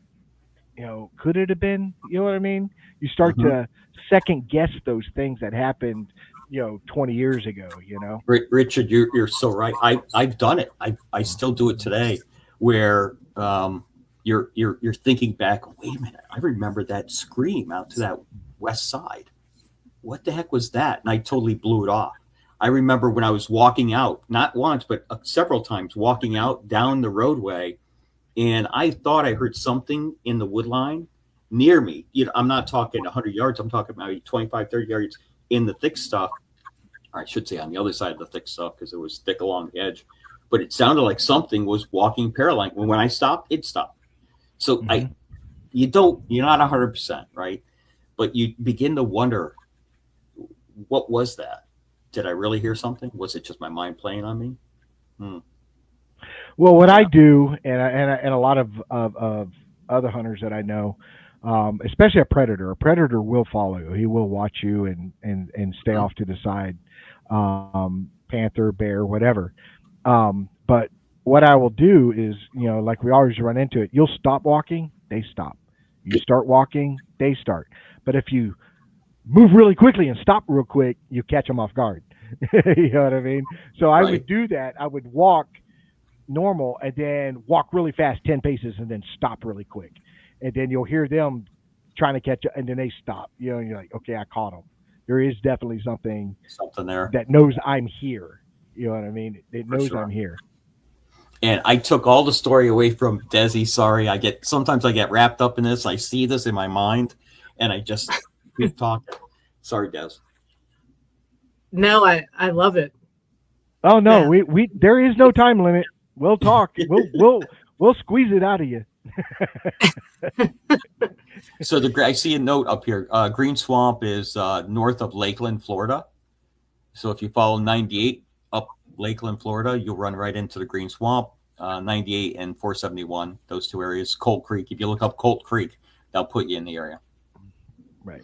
you know, could it have been? You know what I mean? You start to second guess those things that happened, 20 years ago, you know? Richard, you're so right. I've done it. I still do it today where, you're thinking back, wait a minute, I remember that scream out to that west side. What the heck was that? And I totally blew it off. I remember when I was walking out, not once, but several times walking out down the roadway, and I thought I heard something in the wood line near me. I'm not talking 100 yards. I'm talking maybe 25, 30 yards in the thick stuff. Or I should say on the other side of the thick stuff because it was thick along the edge. But it sounded like something was walking parallel. When I stopped, it stopped. So you're not 100%, right? But you begin to wonder, what was that? Did I really hear something? Was it just my mind playing on me? Well, what I do, and a lot of other hunters that I know, especially a predator will follow you. He will watch you and stay off to the side, panther, bear, whatever. But what I will do is, like we always run into it, you'll stop walking, they stop. You start walking, they start. But if you move really quickly and stop real quick, you catch them off guard. You know what I mean? So I would do that. I would walk normal and then walk really fast, 10 paces, and then stop really quick. And then you'll hear them trying to catch you, and then they stop. And you're like, okay, I caught them. There is definitely something there that knows I'm here. You know what I mean? It knows I'm here. And I took all the story away from Desi. Sorry, sometimes I get wrapped up in this. I see this in my mind, and I just keep talking. Sorry, Des. No, I love it. Oh no, we there is no time limit. We'll talk. We'll squeeze it out of you. So I see a note up here. Green Swamp is north of Lakeland, Florida. So if you follow 98 up Lakeland, Florida, you'll run right into the Green Swamp. 98 and 471, those two areas. Colt Creek. If you look up Colt Creek, that'll put you in the area. Right.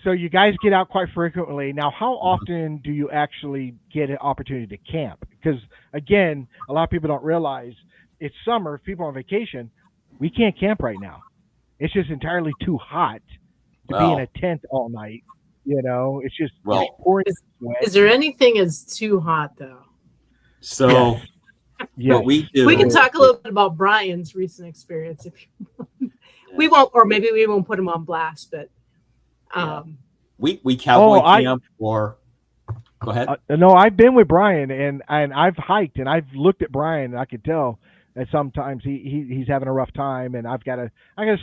So you guys get out quite frequently. Now, how often do you actually get an opportunity to camp? Because, again, a lot of people don't realize it's summer. If people are on vacation, we can't camp right now. It's just entirely too hot to be in a tent all night. It's just pouring sweat. Is there anything as too hot, though? So what we do... We can talk a little bit about Brian's recent experience. If you want. We won't, or maybe we won't put him on blast, but We cowboy camp or go ahead. No, I've been with Brian and I've hiked and I've looked at Brian and I could tell that sometimes he's having a rough time and I gotta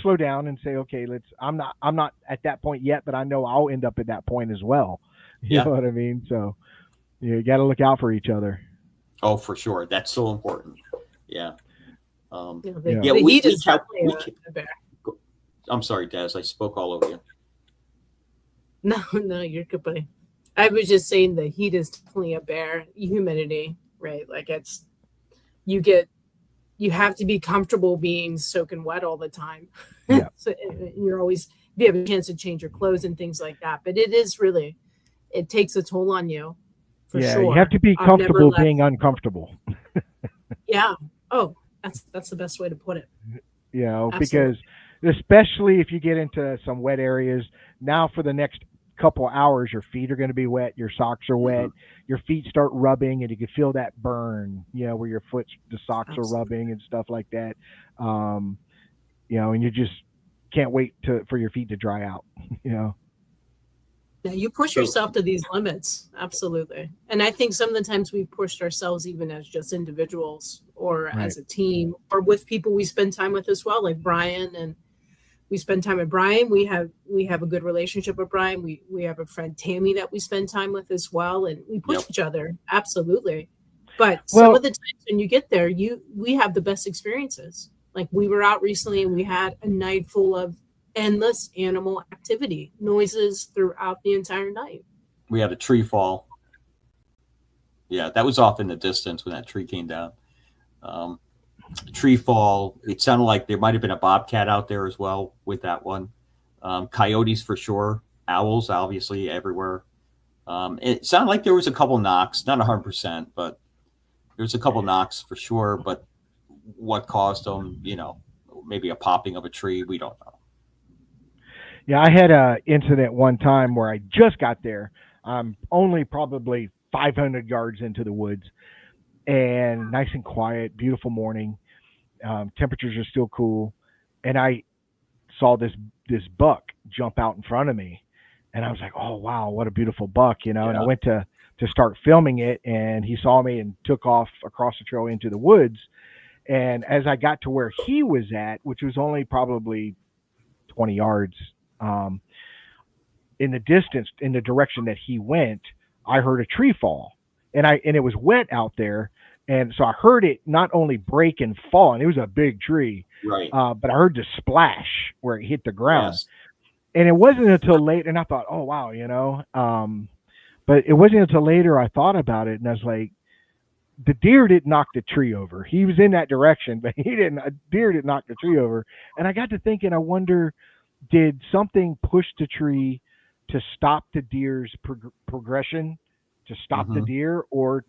slow down and say, okay, I'm not at that point yet, but I know I'll end up at that point as well. You know what I mean? So you got to look out for each other. Oh, for sure. That's so important. Yeah. The heat is definitely a bear. I'm sorry, Des. I spoke all over you. No, you're good, buddy. I was just saying the heat is definitely a bear. Humidity, right? Like you have to be comfortable being soaking wet all the time. Yeah. So you have a chance to change your clothes and things like that. But it takes a toll on you. For sure. You have to be comfortable being uncomfortable. Yeah. Oh, that's the best way to put it. Because especially if you get into some wet areas, now for the next couple hours, your feet are going to be wet, your socks are wet, your feet start rubbing, and you can feel that burn, where your the socks are rubbing and stuff like that. And you just can't wait for your feet to dry out, Yeah, you push yourself to these limits. Absolutely. And I think some of the times we've pushed ourselves even as just individuals or as a team or with people we spend time with as well, like Brian. And we spend time with Brian. We have a good relationship with Brian. We have a friend, Tammy, that we spend time with as well. And we push each other. Absolutely. But some of the times when you get there, we have the best experiences. Like we were out recently and we had a night full of endless animal activity, noises throughout the entire night. We had a tree fall. Yeah, that was off in the distance when that tree came down. Tree fall. It sounded like there might have been a bobcat out there as well with that one. Coyotes for sure. Owls, obviously, everywhere. It sounded like there was a couple knocks, not 100%, but there was a couple knocks for sure. But what caused them, maybe a popping of a tree, we don't know. Yeah, I had an incident one time where I just got there. Only probably 500 yards into the woods, and nice and quiet, beautiful morning. Temperatures are still cool, and I saw this buck jump out in front of me, and I was like, "Oh wow, what a beautiful buck!" And I went to start filming it, and he saw me and took off across the trail into the woods. And as I got to where he was at, which was only probably 20 yards. In the distance, in the direction that he went, I heard a tree fall, and it was wet out there, and so I heard it not only break and fall, and it was a big tree, right? But I heard the splash where it hit the ground, and it wasn't until late, and I thought, oh wow, but it wasn't until later I thought about it, and I was like, the deer didn't knock the tree over. He was in that direction, but a deer didn't knock the tree over, and I got to thinking, I wonder, did something push the tree to stop the deer's progression, to stop the deer, or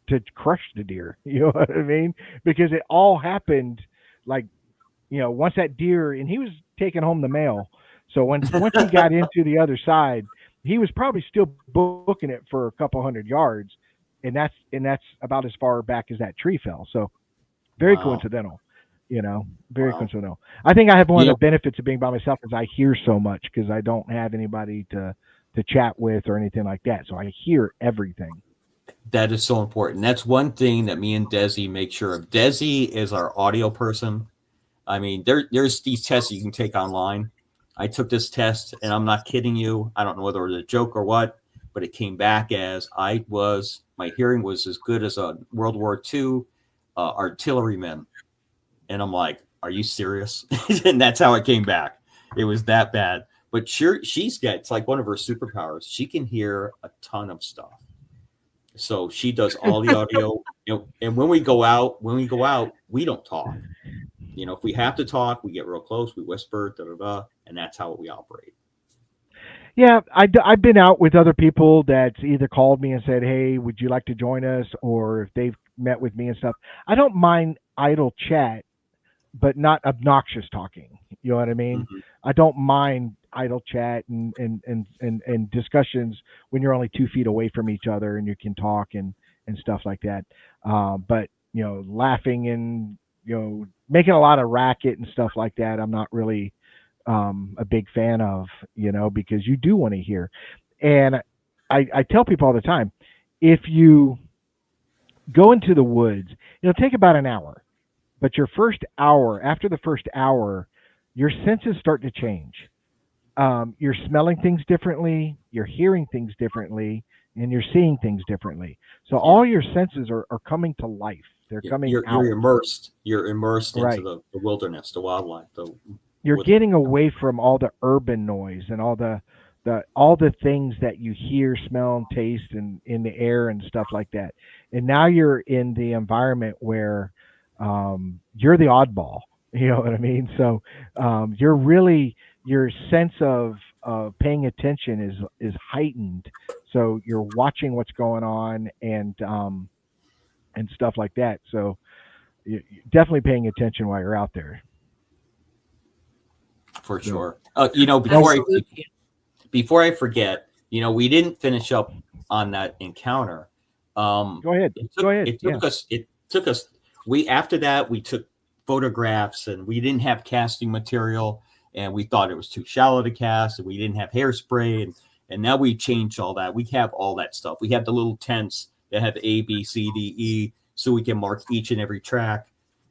to crush the deer? You know what I mean? Because it all happened once that deer, and he was taking home the mail. So once he got into the other side, he was probably still booking it for a couple 100 yards. And that's about as far back as that tree fell. So very coincidental. Very coincidental. I think I have one of the benefits of being by myself is I hear so much because I don't have anybody to chat with or anything like that. So I hear everything. That is so important. That's one thing that me and Desi make sure of. Desi is our audio person. I mean, there's these tests you can take online. I took this test, and I'm not kidding you. I don't know whether it was a joke or what, but it came back as my hearing was as good as a World War II artilleryman. And I'm like, are you serious? And that's how it came back. It was that bad. But it's like one of her superpowers. She can hear a ton of stuff. So she does all the audio. And when we go out, we don't talk. If we have to talk, we get real close, we whisper, and that's how we operate. Yeah, I've been out with other people that's either called me and said, hey, would you like to join us? Or if they've met with me and stuff. I don't mind idle chat, but not obnoxious talking. You know what I mean? Mm-hmm. I don't mind idle chat and discussions when you're only 2 feet away from each other and you can talk and stuff like that. But, laughing and, making a lot of racket and stuff like that, I'm not really a big fan of, because you do want to hear. And I tell people all the time, if you go into the woods, it'll take about an hour, but after the first hour, your senses start to change. You're smelling things differently, you're hearing things differently, and you're seeing things differently. So all your senses are coming to life. They're coming you're, out. You're immersed Right. into the wilderness, the wildlife. You're getting away from all the urban noise and all the things that you hear, smell, and taste and in the air and stuff like that. And now you're in the environment where you're the oddball. You know what I mean? So your sense of paying attention is heightened. So you're watching what's going on and stuff like that. So you're definitely paying attention while you're out there. For So- sure. Absolutely. Before I forget, we didn't finish up on that encounter. Go ahead. It took us. After that we took photographs, and we didn't have casting material, and we thought it was too shallow to cast, and we didn't have hairspray, and now we changed all that. We have all that stuff. We have the little tents that have A, B, C, D, E, so we can mark each and every track,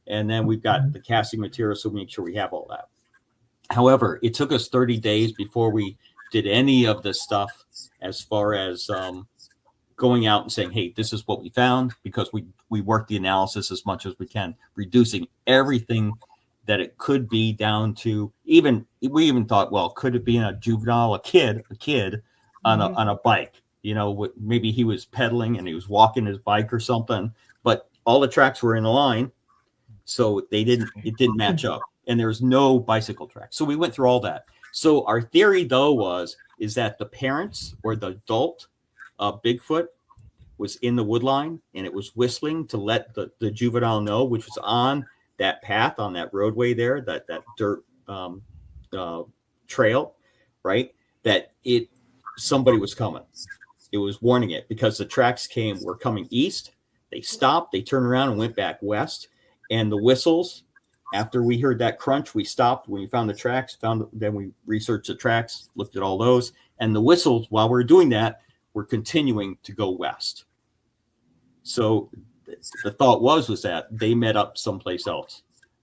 and then we've got the casting material, so we make sure we have all that. However, it took us 30 days before we did any of this stuff as far as going out and saying, hey, this is what we found, because we work the analysis as much as we can, reducing everything that it could be down to. We even thought, well, could it be a juvenile, a kid on a bike? Maybe he was pedaling and he was walking his bike or something, but all the tracks were in a line, so it didn't match up. And there's no bicycle track. So we went through all that. So our theory, though, is that the parents or the adult Bigfoot was in the wood line, and it was whistling to let the juvenile know, which was on that path, on that roadway there, that dirt trail, right? That somebody was coming. It was warning it, because the tracks were coming east. They stopped, they turned around and went back west. And the whistles, after we heard that crunch, we stopped. When we found the tracks, then we researched the tracks, looked at all those, and the whistles, while we were doing that, were continuing to go west. So the thought was that they met up someplace else,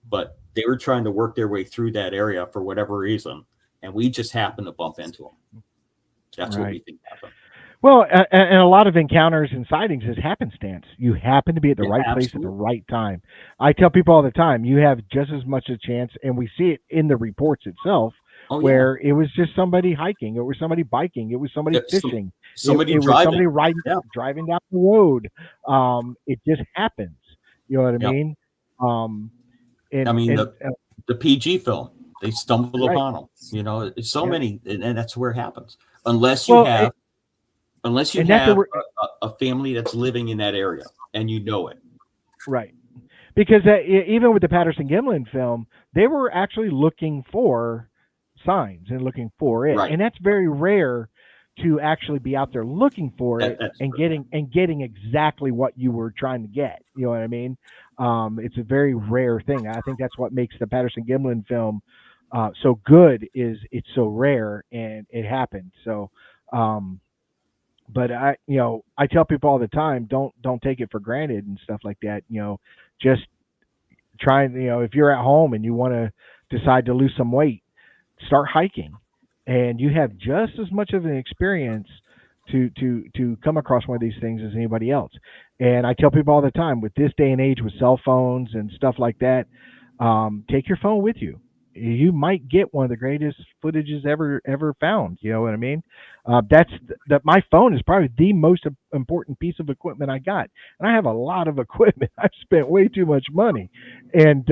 but they were trying to work their way through that area for whatever reason, and we just happened to bump into them. That's what we think happened. Well, and a lot of encounters and sightings is happenstance. You happen to be at the right place at the right time. I tell people all the time, you have just as much a chance, and we see it in the reports itself, where it was just somebody hiking, it was somebody biking, it was somebody fishing, somebody it driving, was somebody driving down the road. It just happens. You know what I mean? The PG film, they stumble upon them. It's so many, and that's where it happens. Unless you have a family that's living in that area and you know it. Right. Because even with the Patterson-Gimlin film, they were actually looking for signs and looking for it. Right. And that's very rare to actually be out there looking for it and getting exactly what you were trying to get. You know what I mean? It's a very rare thing. I think that's what makes the Patterson-Gimlin film so good, is it's so rare and it happened. So, but I tell people all the time, don't take it for granted and stuff like that. Just try and, if you're at home and you want to decide to lose some weight, start hiking, and you have just as much of an experience to come across one of these things as anybody else. And I tell people all the time, with this day and age with cell phones and stuff like that, take your phone with you. You might get one of the greatest footages ever found. You know what I mean? My phone is probably the most important piece of equipment I got, and I have a lot of equipment. I've spent way too much money, and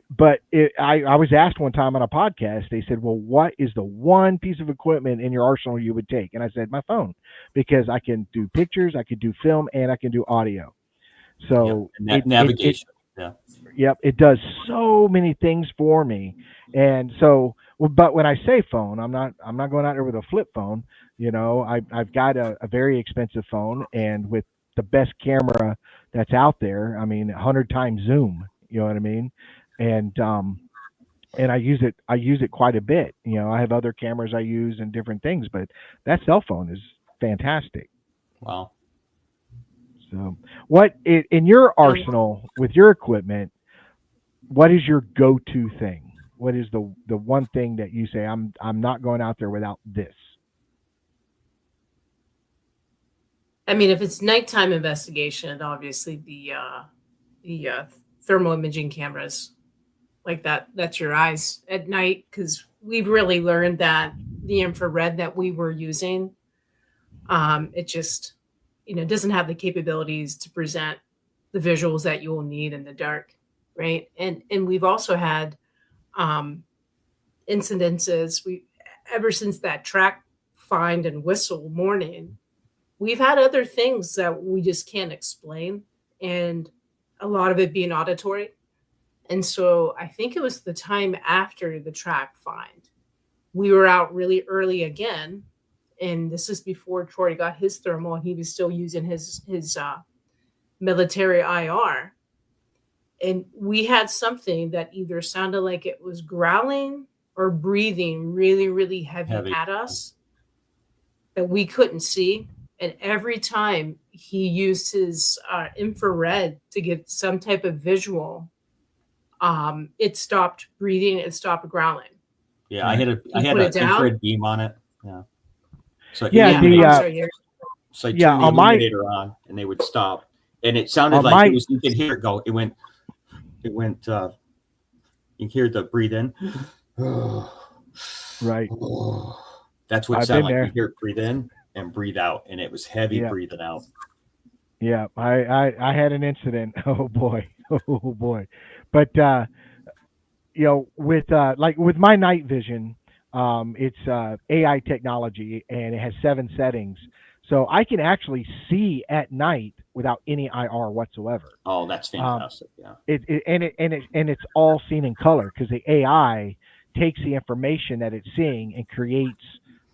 but I was asked one time on a podcast. They said, "Well, what is the one piece of equipment in your arsenal you would take?" And I said, "My phone, because I can do pictures, I can do film, and I can do audio." So navigation. Yep, it does so many things for me. And so, but when I say phone, I'm not going out there with a flip phone. I've got a very expensive phone, and with the best camera that's out there, 100 times zoom. You know what I mean? And and I use it quite a bit. I have other cameras I use and different things, but that cell phone is fantastic. Wow. So, what in your arsenal with your equipment? What is your go-to thing? What is the one thing that you say, I'm not going out there without this? I mean, if it's nighttime investigation, obviously the thermal imaging cameras like that's your eyes at night, because we've really learned that the infrared that we were using, it just doesn't have the capabilities to present the visuals that you will need in the dark, right? And we've also had incidences. We ever since that track find and whistle morning, we've had other things that we just can't explain, and a lot of it being auditory. And so I think it was the time after the track find, we were out really early again, and this is before Troy got his thermal, and he was still using his military IR. And we had something that either sounded like it was growling or breathing really, really heavy at us that we couldn't see. And every time he used his infrared to get some type of visual, it stopped breathing, it stopped growling. Yeah, I had an infrared beam on it. Yeah. So yeah, so I turned the illuminator on, and they would stop, and it sounded like you could hear it go. It went. You can hear the breathe in. Right. That's what it sounded like. You hear it breathe in and breathe out, and it was heavy breathing out. Yeah, I had an incident. Oh boy. But with my night vision, it's AI technology, and it has 7 settings, so I can actually see at night without any IR whatsoever. Oh, that's fantastic! Yeah. It's all seen in color, because the AI takes the information that it's seeing and creates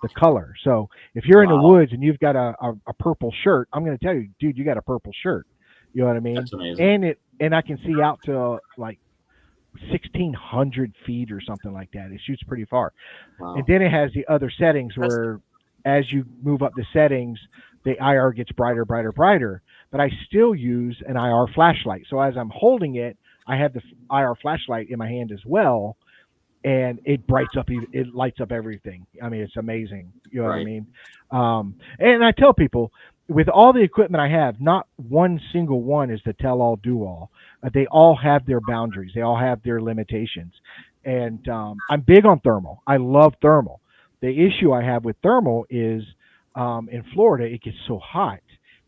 the color. So if you're in the woods and you've got a purple shirt, I'm going to tell you, dude, you got a purple shirt. You know what I mean? That's amazing. And I can see out to like 1,600 feet or something like that. It shoots pretty far. Wow. And then it has the other settings where, as you move up the settings, the IR gets brighter. But I still use an IR flashlight. So as I'm holding it, I have the IR flashlight in my hand as well, and it lights up everything. I mean, it's amazing. You know what I mean? And I tell people, with all the equipment I have, not one single one is the tell-all, do-all. They all have their boundaries. They all have their limitations. And I'm big on thermal. I love thermal. The issue I have with thermal is in Florida, it gets so hot.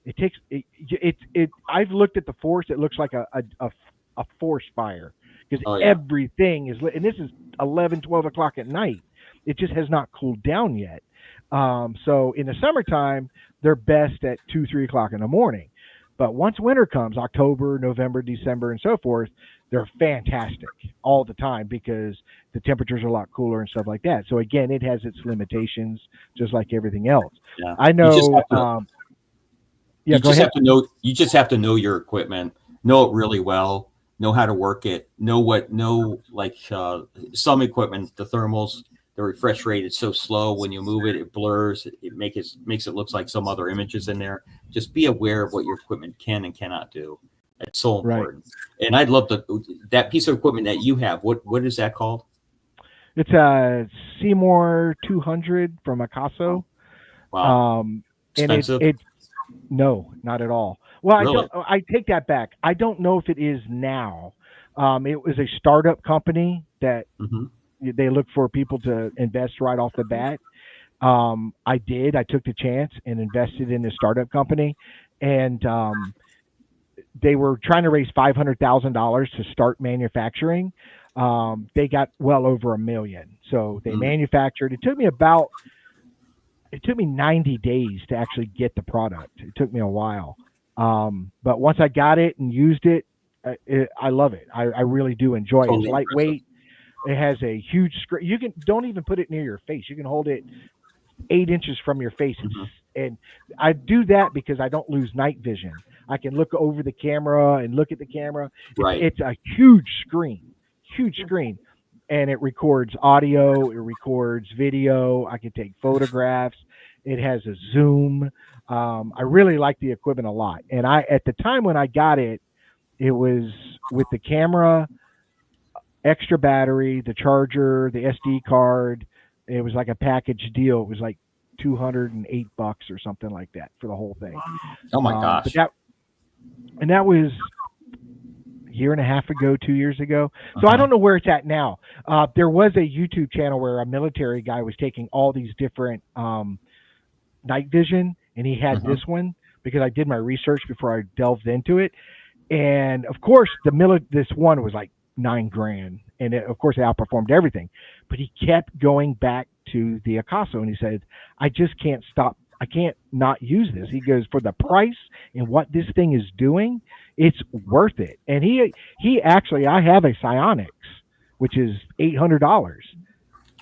It takes it. I've looked at the forest. It looks like a forest fire, because everything is lit. And this is 11, 12 o'clock at night. It just has not cooled down yet. So in the summertime, they're best at 2, 3 o'clock in the morning. But once winter comes, October, November, December, and so forth, they're fantastic all the time, because the temperatures are a lot cooler and stuff like that. So again, it has its limitations, just like everything else. Yeah. I know. You just have to know your equipment, know it really well, know how to work it, some equipment, the thermals, the refresh rate is so slow. When you move it, it blurs. It makes it look like some other images in there. Just be aware of what your equipment can and cannot do. It's so important. Right. And I'd love that piece of equipment that you have. What is that called? It's a Seymour 200 from Akaso. Wow. Expensive? No, not at all. Well, really? I take that back. I don't know if it is now. It was a startup company that they look for people to invest right off the bat. I did. I took the chance and invested in a startup company, and they were trying to raise $500,000 to start manufacturing. They got well over $1 million. So they manufactured. It took me 90 days to actually get the product. It took me a while. But once I got it and used it, I love it. I really do enjoy it. It's lightweight. It has a huge screen. Don't even put it near your face. You can hold it 8 inches from your face. And I do that because I don't lose night vision. I can look over the camera and look at the camera. Right. It's a huge screen. and it records audio, it records video. I can take photographs. It has a zoom. I really like the equipment a lot. And at the time when I got it, it was with the camera, extra battery, the charger, the SD card. It was like a package deal. It was like $208 or something like that for the whole thing. Oh my gosh. But that was a year and a half ago, 2 years ago. So I don't know where it's at now. There was a YouTube channel where a military guy was taking all these different night vision, and he had this one because I did my research before I delved into it. And of course, this one was like $9,000, and of course, it outperformed everything. But he kept going back to the Akaso, and he said, "I just can't stop. I can't not use this." He goes, "For the price and what this thing is doing, it's worth it." And he actually, I have a Psionics, which is $800,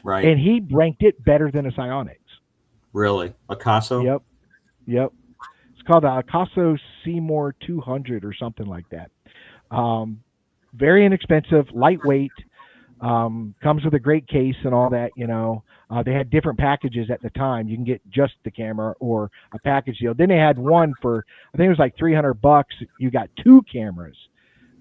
right? And he ranked it better than a Psionics. Really, Akaso? Yep. It's called the Akaso Seymour 200 or something like that. Very inexpensive, lightweight. Comes with a great case and all that. They had different packages at the time. You can get just the camera or a package deal. Then they had one for, I think it was like $300. You got 2 cameras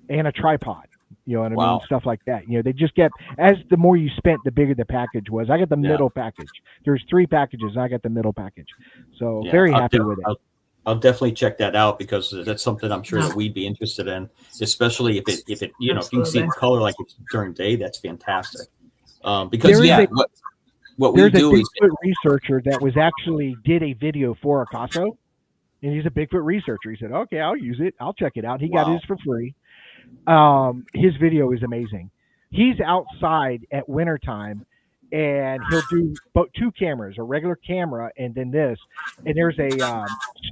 and a tripod. You know what I mean? Stuff like that. They just kept, as the more you spent, the bigger the package was. I got the middle package. There's 3 packages, and I got the middle package. So very happy with it. I'll definitely check that out because that's something I'm sure that we'd be interested in, especially if it if you can see the color like it's during day. That's fantastic. Because what we do is Bigfoot researcher that was actually did a video for Akaso, and he's a Bigfoot researcher. He said, "Okay, I'll use it. I'll check it out." He got his for free. His video is amazing. He's outside at wintertime, and he'll do 2 cameras, a regular camera and then this. And there's a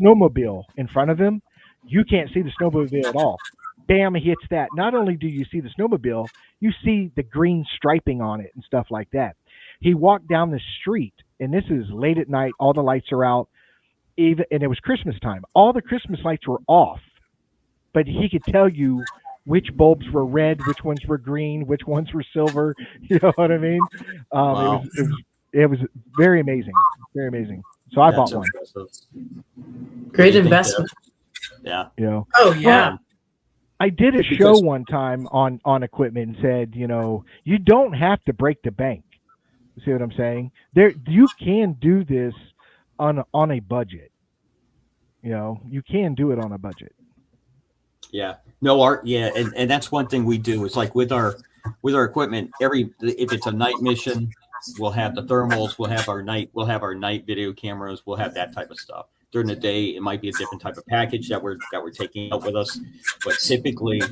snowmobile in front of him. You can't see the snowmobile at all. Bam, he hits that. Not only do you see the snowmobile, you see the green striping on it and stuff like that. He walked down the street, and this is late at night. All the lights are out, and it was Christmas time. All the Christmas lights were off, but he could tell you which bulbs were red, which ones were green, which ones were silver. You know what I mean? It was very amazing, very amazing. So I bought one. Great investment. Yeah. Oh yeah. I did a show one time on equipment and said, you don't have to break the bank. You see what I'm saying? You can do this on a budget. You can do it on a budget. Yeah. No art. Yeah. And that's one thing we do. It's like with our equipment, if it's a night mission, we'll have the thermals, we'll have our night video cameras, we'll have that type of stuff. During the day, it might be a different type of package that we're taking out with us. But typically,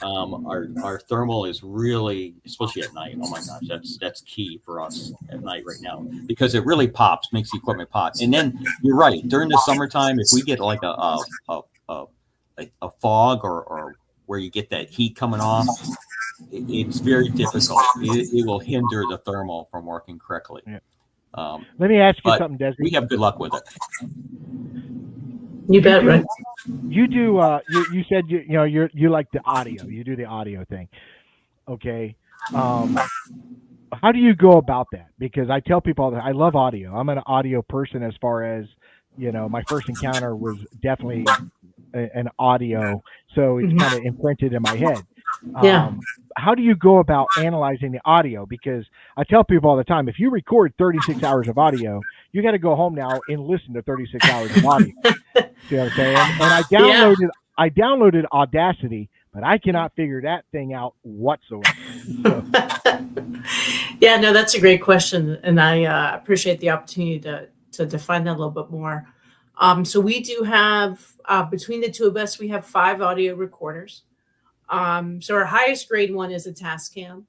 our thermal is really, especially at night. Oh my gosh, that's key for us at night right now because it really pops, makes the equipment pop. And then you're right. During the summertime, if we get like a fog or where you get that heat coming off, it's very difficult. It will hinder the thermal from working correctly. Yeah. Let me ask you something, Desi. We have good luck with it. You bet, right? You do. You said you like the audio. You do the audio thing. Okay. How do you go about that? Because I tell people that I love audio. I'm an audio person as far as my first encounter was definitely an audio, so it's kind of imprinted in my head. How do you go about analyzing the audio? Because I tell people all the time, if you record 36 hours of audio, you got to go home now and listen to 36 hours of audio. See what I'm saying? And I downloaded Audacity, but I cannot figure that thing out whatsoever. So. Yeah, no, that's a great question, and I appreciate the opportunity to define that a little bit more. So we do have between the 2 of us, we have 5 audio recorders. So our highest grade one is a Tascam.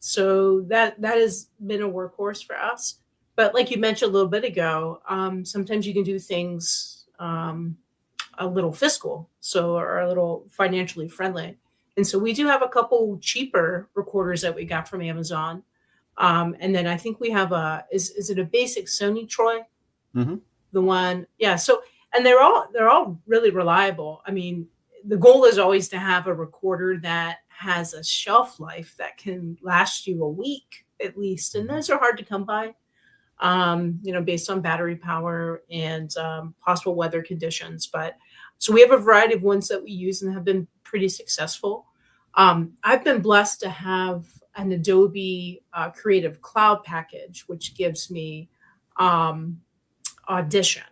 So that has been a workhorse for us. But like you mentioned a little bit ago, sometimes you can do things a little fiscal, or a little financially friendly. And so we do have a couple cheaper recorders that we got from Amazon. And then I think we have is it a basic Sony Troy? Mm-hmm. The one, yeah. So, and they're all really reliable. I mean, the goal is always to have a recorder that has a shelf life that can last you a week at least, and those are hard to come by. Based on battery power and possible weather conditions. But so we have a variety of ones that we use and have been pretty successful. I've been blessed to have an Adobe Creative Cloud package, which gives me Audition.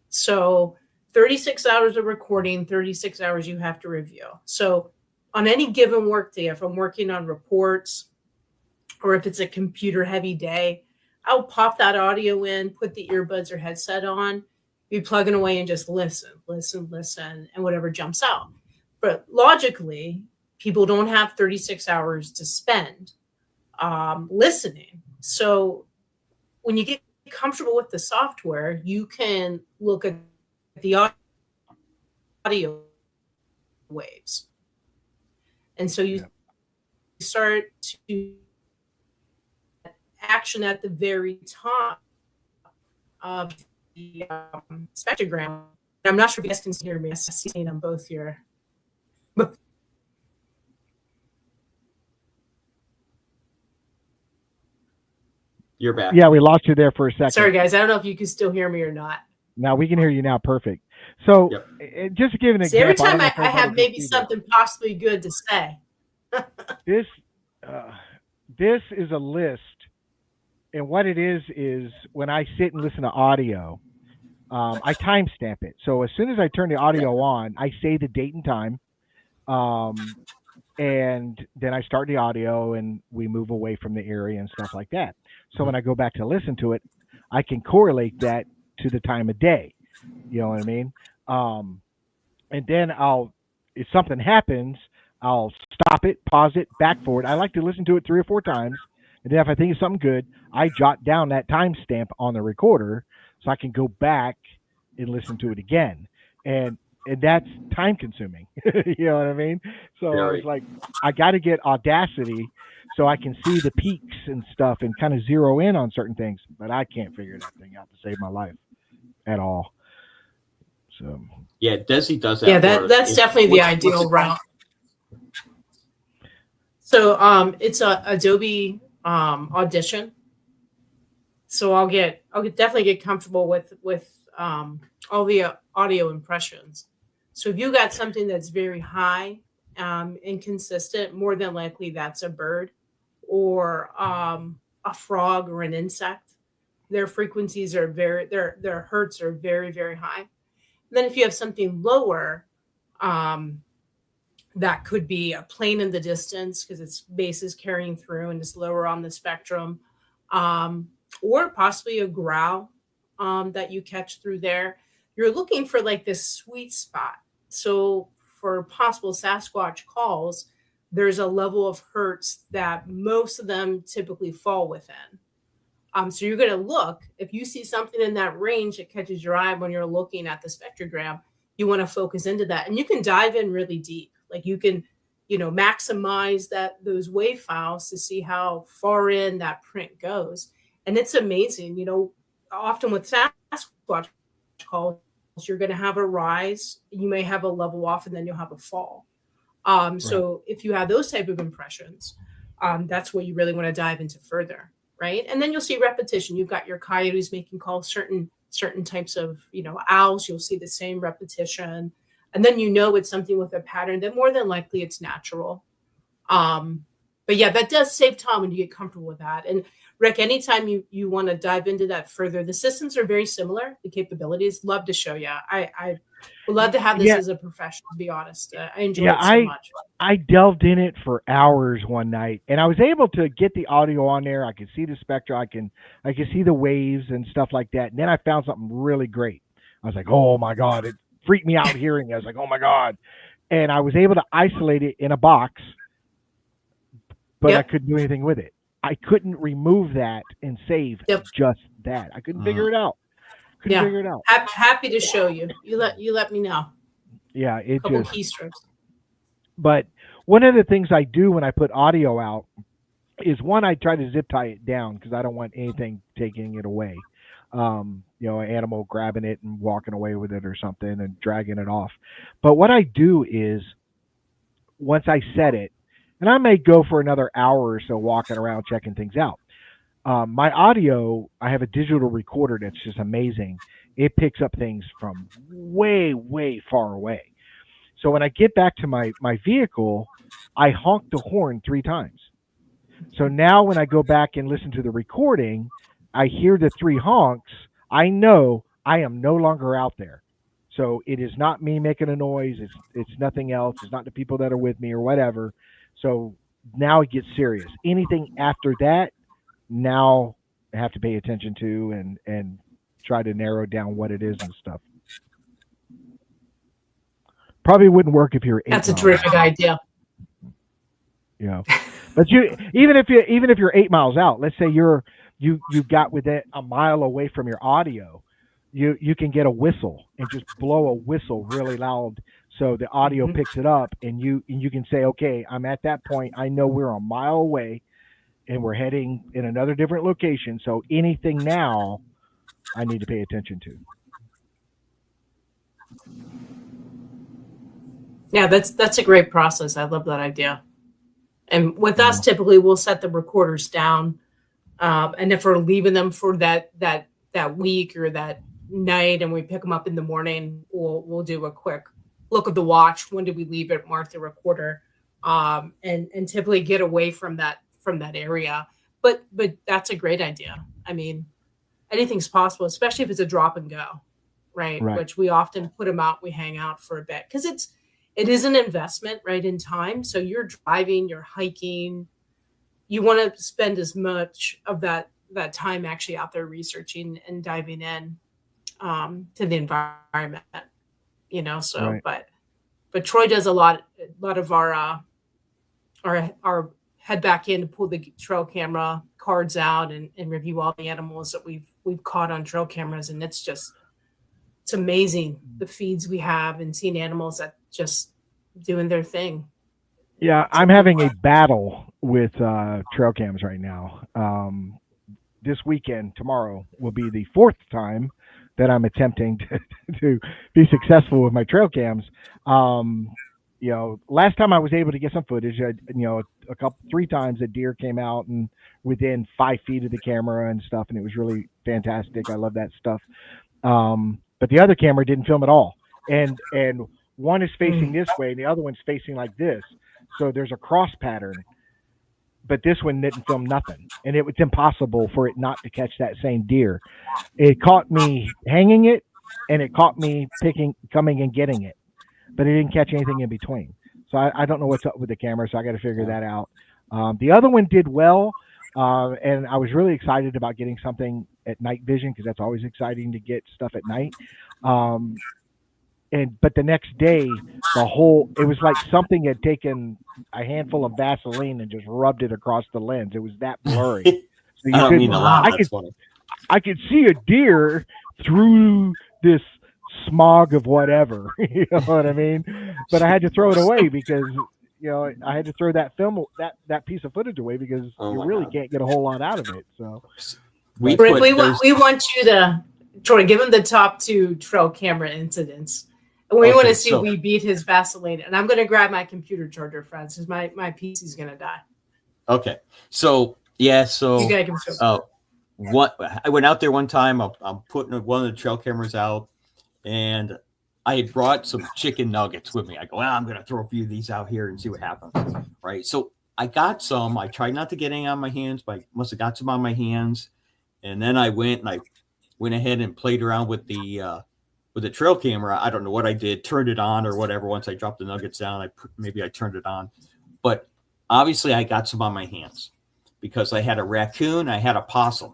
So 36 hours of recording, 36 hours you have to review. So on any given workday, if I'm working on reports or if it's a computer heavy day, I'll pop that audio in, put the earbuds or headset on, be plugging away and just listen, and whatever jumps out. But logically, people don't have 36 hours to spend listening. So when you get comfortable with the software, you can look at the audio waves. And so you start to action at the very top of the spectrogram. I'm not sure if you guys can hear me. I see them both here. You're back. Yeah, we lost you there for a second. Sorry, guys. I don't know if you can still hear me or not. Now we can hear you now. Perfect. So just to give an example. Every time I have maybe something possibly good to say. This is a list. And what it is when I sit and listen to audio, I timestamp it. So as soon as I turn the audio on, I say the date and time, and then I start the audio and we move away from the area and stuff like that. So when I go back to listen to it, I can correlate that to the time of day. You know what I mean? And then if something happens, I'll stop it, pause it, back forward. I like to listen to it 3 or 4 times. And then if I think it's something good, I jot down that timestamp on the recorder so I can go back and listen to it again. And that's time consuming. You know what I mean? So it's like, I got to get Audacity so I can see the peaks and stuff and kind of zero in on certain things. But I can't figure that thing out to save my life at all. So yeah, Desi does that. Yeah, that's definitely the ideal route. So it's a Adobe Audition. So I'll definitely get comfortable with all the audio impressions. So if you got something that's very high and consistent, more than likely that's a bird or a frog or an insect. Their frequencies are their hertz are very, very high. And then if you have something lower, that could be a plane in the distance because its bass is carrying through and it's lower on the spectrum, or possibly a growl that you catch through there. You're looking for like this sweet spot. So for possible Sasquatch calls, there's a level of hertz that most of them typically fall within. So you're going to look, if you see something in that range that catches your eye when you're looking at the spectrogram, you want to focus into that. And you can dive in really deep. Like you can, maximize those wave files to see how far in that print goes. And it's amazing. Often with Sasquatch calls, you're going to have a rise. You may have a level off and then you'll have a fall. So if you have those type of impressions, that's where you really want to dive into further. Right. And then you'll see repetition. You've got your coyotes making calls, certain types of, owls, you'll see the same repetition. And then it's something with a pattern that more than likely it's natural. But yeah, that does save time when you get comfortable with that. And Rick, anytime you want to dive into that further, the systems are very similar. The capabilities, love to show you. I would love to have this as a professional, to be honest. I enjoy it so much. I delved in it for hours one night, and I was able to get the audio on there. I could see the spectra. I can see the waves and stuff like that. And then I found something really great. I was like, oh my God, it freaked me out hearing it. I was like, oh my God. And I was able to isolate it in a box, but I couldn't do anything with it. I couldn't remove that and save just that. I couldn't figure it out. Figure it out. Happy to show you. You let me know. Yeah, it couple just keystrokes. But one of the things I do when I put audio out is I try to zip tie it down because I don't want anything taking it away. An animal grabbing it and walking away with it or something and dragging it off. But what I do is once I set it, and I may go for another hour or so walking around checking things out. My audio, I have a digital recorder that's just amazing. It picks up things from way, way far away. So when I get back to my vehicle, I honk the horn 3 times. So now when I go back and listen to the recording, I hear the 3 honks. I know I am no longer out there. So it is not me making a noise. It's nothing else. It's not the people that are with me or whatever. So now it gets serious. Anything after that, now I have to pay attention to and try to narrow down what it is and stuff. Probably wouldn't work if you're 8 That's a miles terrific out, idea. you know. But even if you're 8 miles out, let's say you got within a mile away from your audio, you can get a whistle and just blow a whistle really loud so the audio picks it up, and you can say, okay, I'm at that point. I know we're a mile away and we're heading in another different location. So anything now I need to pay attention to. Yeah, that's a great process. I love that idea. And with us, typically we'll set the recorders down, and if we're leaving them for that week or that night, and we pick them up in the morning, we'll do a quick look at the watch. When did we leave it? Mark the recorder, and typically get away from that area. But that's a great idea. I mean, anything's possible, especially if it's a drop and go, right? Which we often put them out. We hang out for a bit because it is an investment, right, in time. So you're driving, you're hiking. You want to spend as much of that time actually out there researching and diving in to the environment, you know. So, but Troy does a lot of our head back in to pull the trail camera cards out and review all the animals that we've caught on trail cameras, and it's amazing the feeds we have and seeing animals that just doing their thing. Yeah, I'm having a battle with trail cams right now. This weekend, tomorrow, will be the 4th time that I'm attempting to be successful with my trail cams. You know, last time I was able to get some footage, a couple, 3 times a deer came out and within 5 feet of the camera and stuff, and it was really fantastic. I love that stuff. But the other camera didn't film at all. And one is facing this way and the other one's facing like this. So there's a cross pattern, but this one didn't film nothing. And it was impossible for it not to catch that same deer. It caught me hanging it, and it caught me coming and getting it, but it didn't catch anything in between. So I don't know what's up with the camera. So I got to figure that out. The other one did well. And I was really excited about getting something at night vision, because that's always exciting to get stuff at night. But the next day, it was like something had taken a handful of Vaseline and just rubbed it across the lens. It was that blurry. So I don't mean to laugh. That's funny. I could see a deer through this smog of whatever. You know what I mean? But I had to throw it away because, you know, I had to throw that that piece of footage away because you really can't get a whole lot out of it. So we want you to, Troy, give him the top 2 trail camera incidents. And we want to see if we beat his Vaseline. And I'm going to grab my computer charger, friends, because my PC is going to die. Okay. So, yeah. So, you guys can I went out there one time. I'm putting one of the trail cameras out, and I had brought some chicken nuggets with me. I go, I'm going to throw a few of these out here and see what happens. Right. So I got some. I tried not to get any on my hands, but I must have got some on my hands. And then I went ahead and played around with the trail camera. I don't know what I did, turned it on or whatever. Once I dropped the nuggets down, maybe I turned it on. But obviously I got some on my hands because I had a raccoon, I had a possum.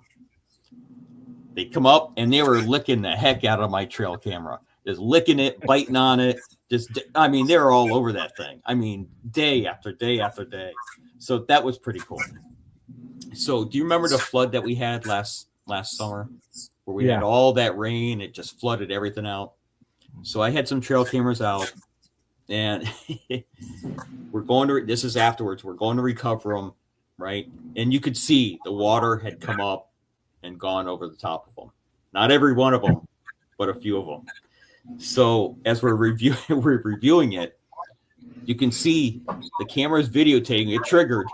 They come up and they were licking the heck out of my trail camera. Just licking it, biting on it. They were all over that thing. I mean, day after day after day. So that was pretty cool. So do you remember the flood that we had last summer? Where we had all that rain, it just flooded everything out. So I had some trail cameras out, and this is afterwards, we're going to recover them, right? And you could see the water had come up and gone over the top of them. Not every one of them, but a few of them. So as we're reviewing it, you can see the camera's videotaping it, triggered,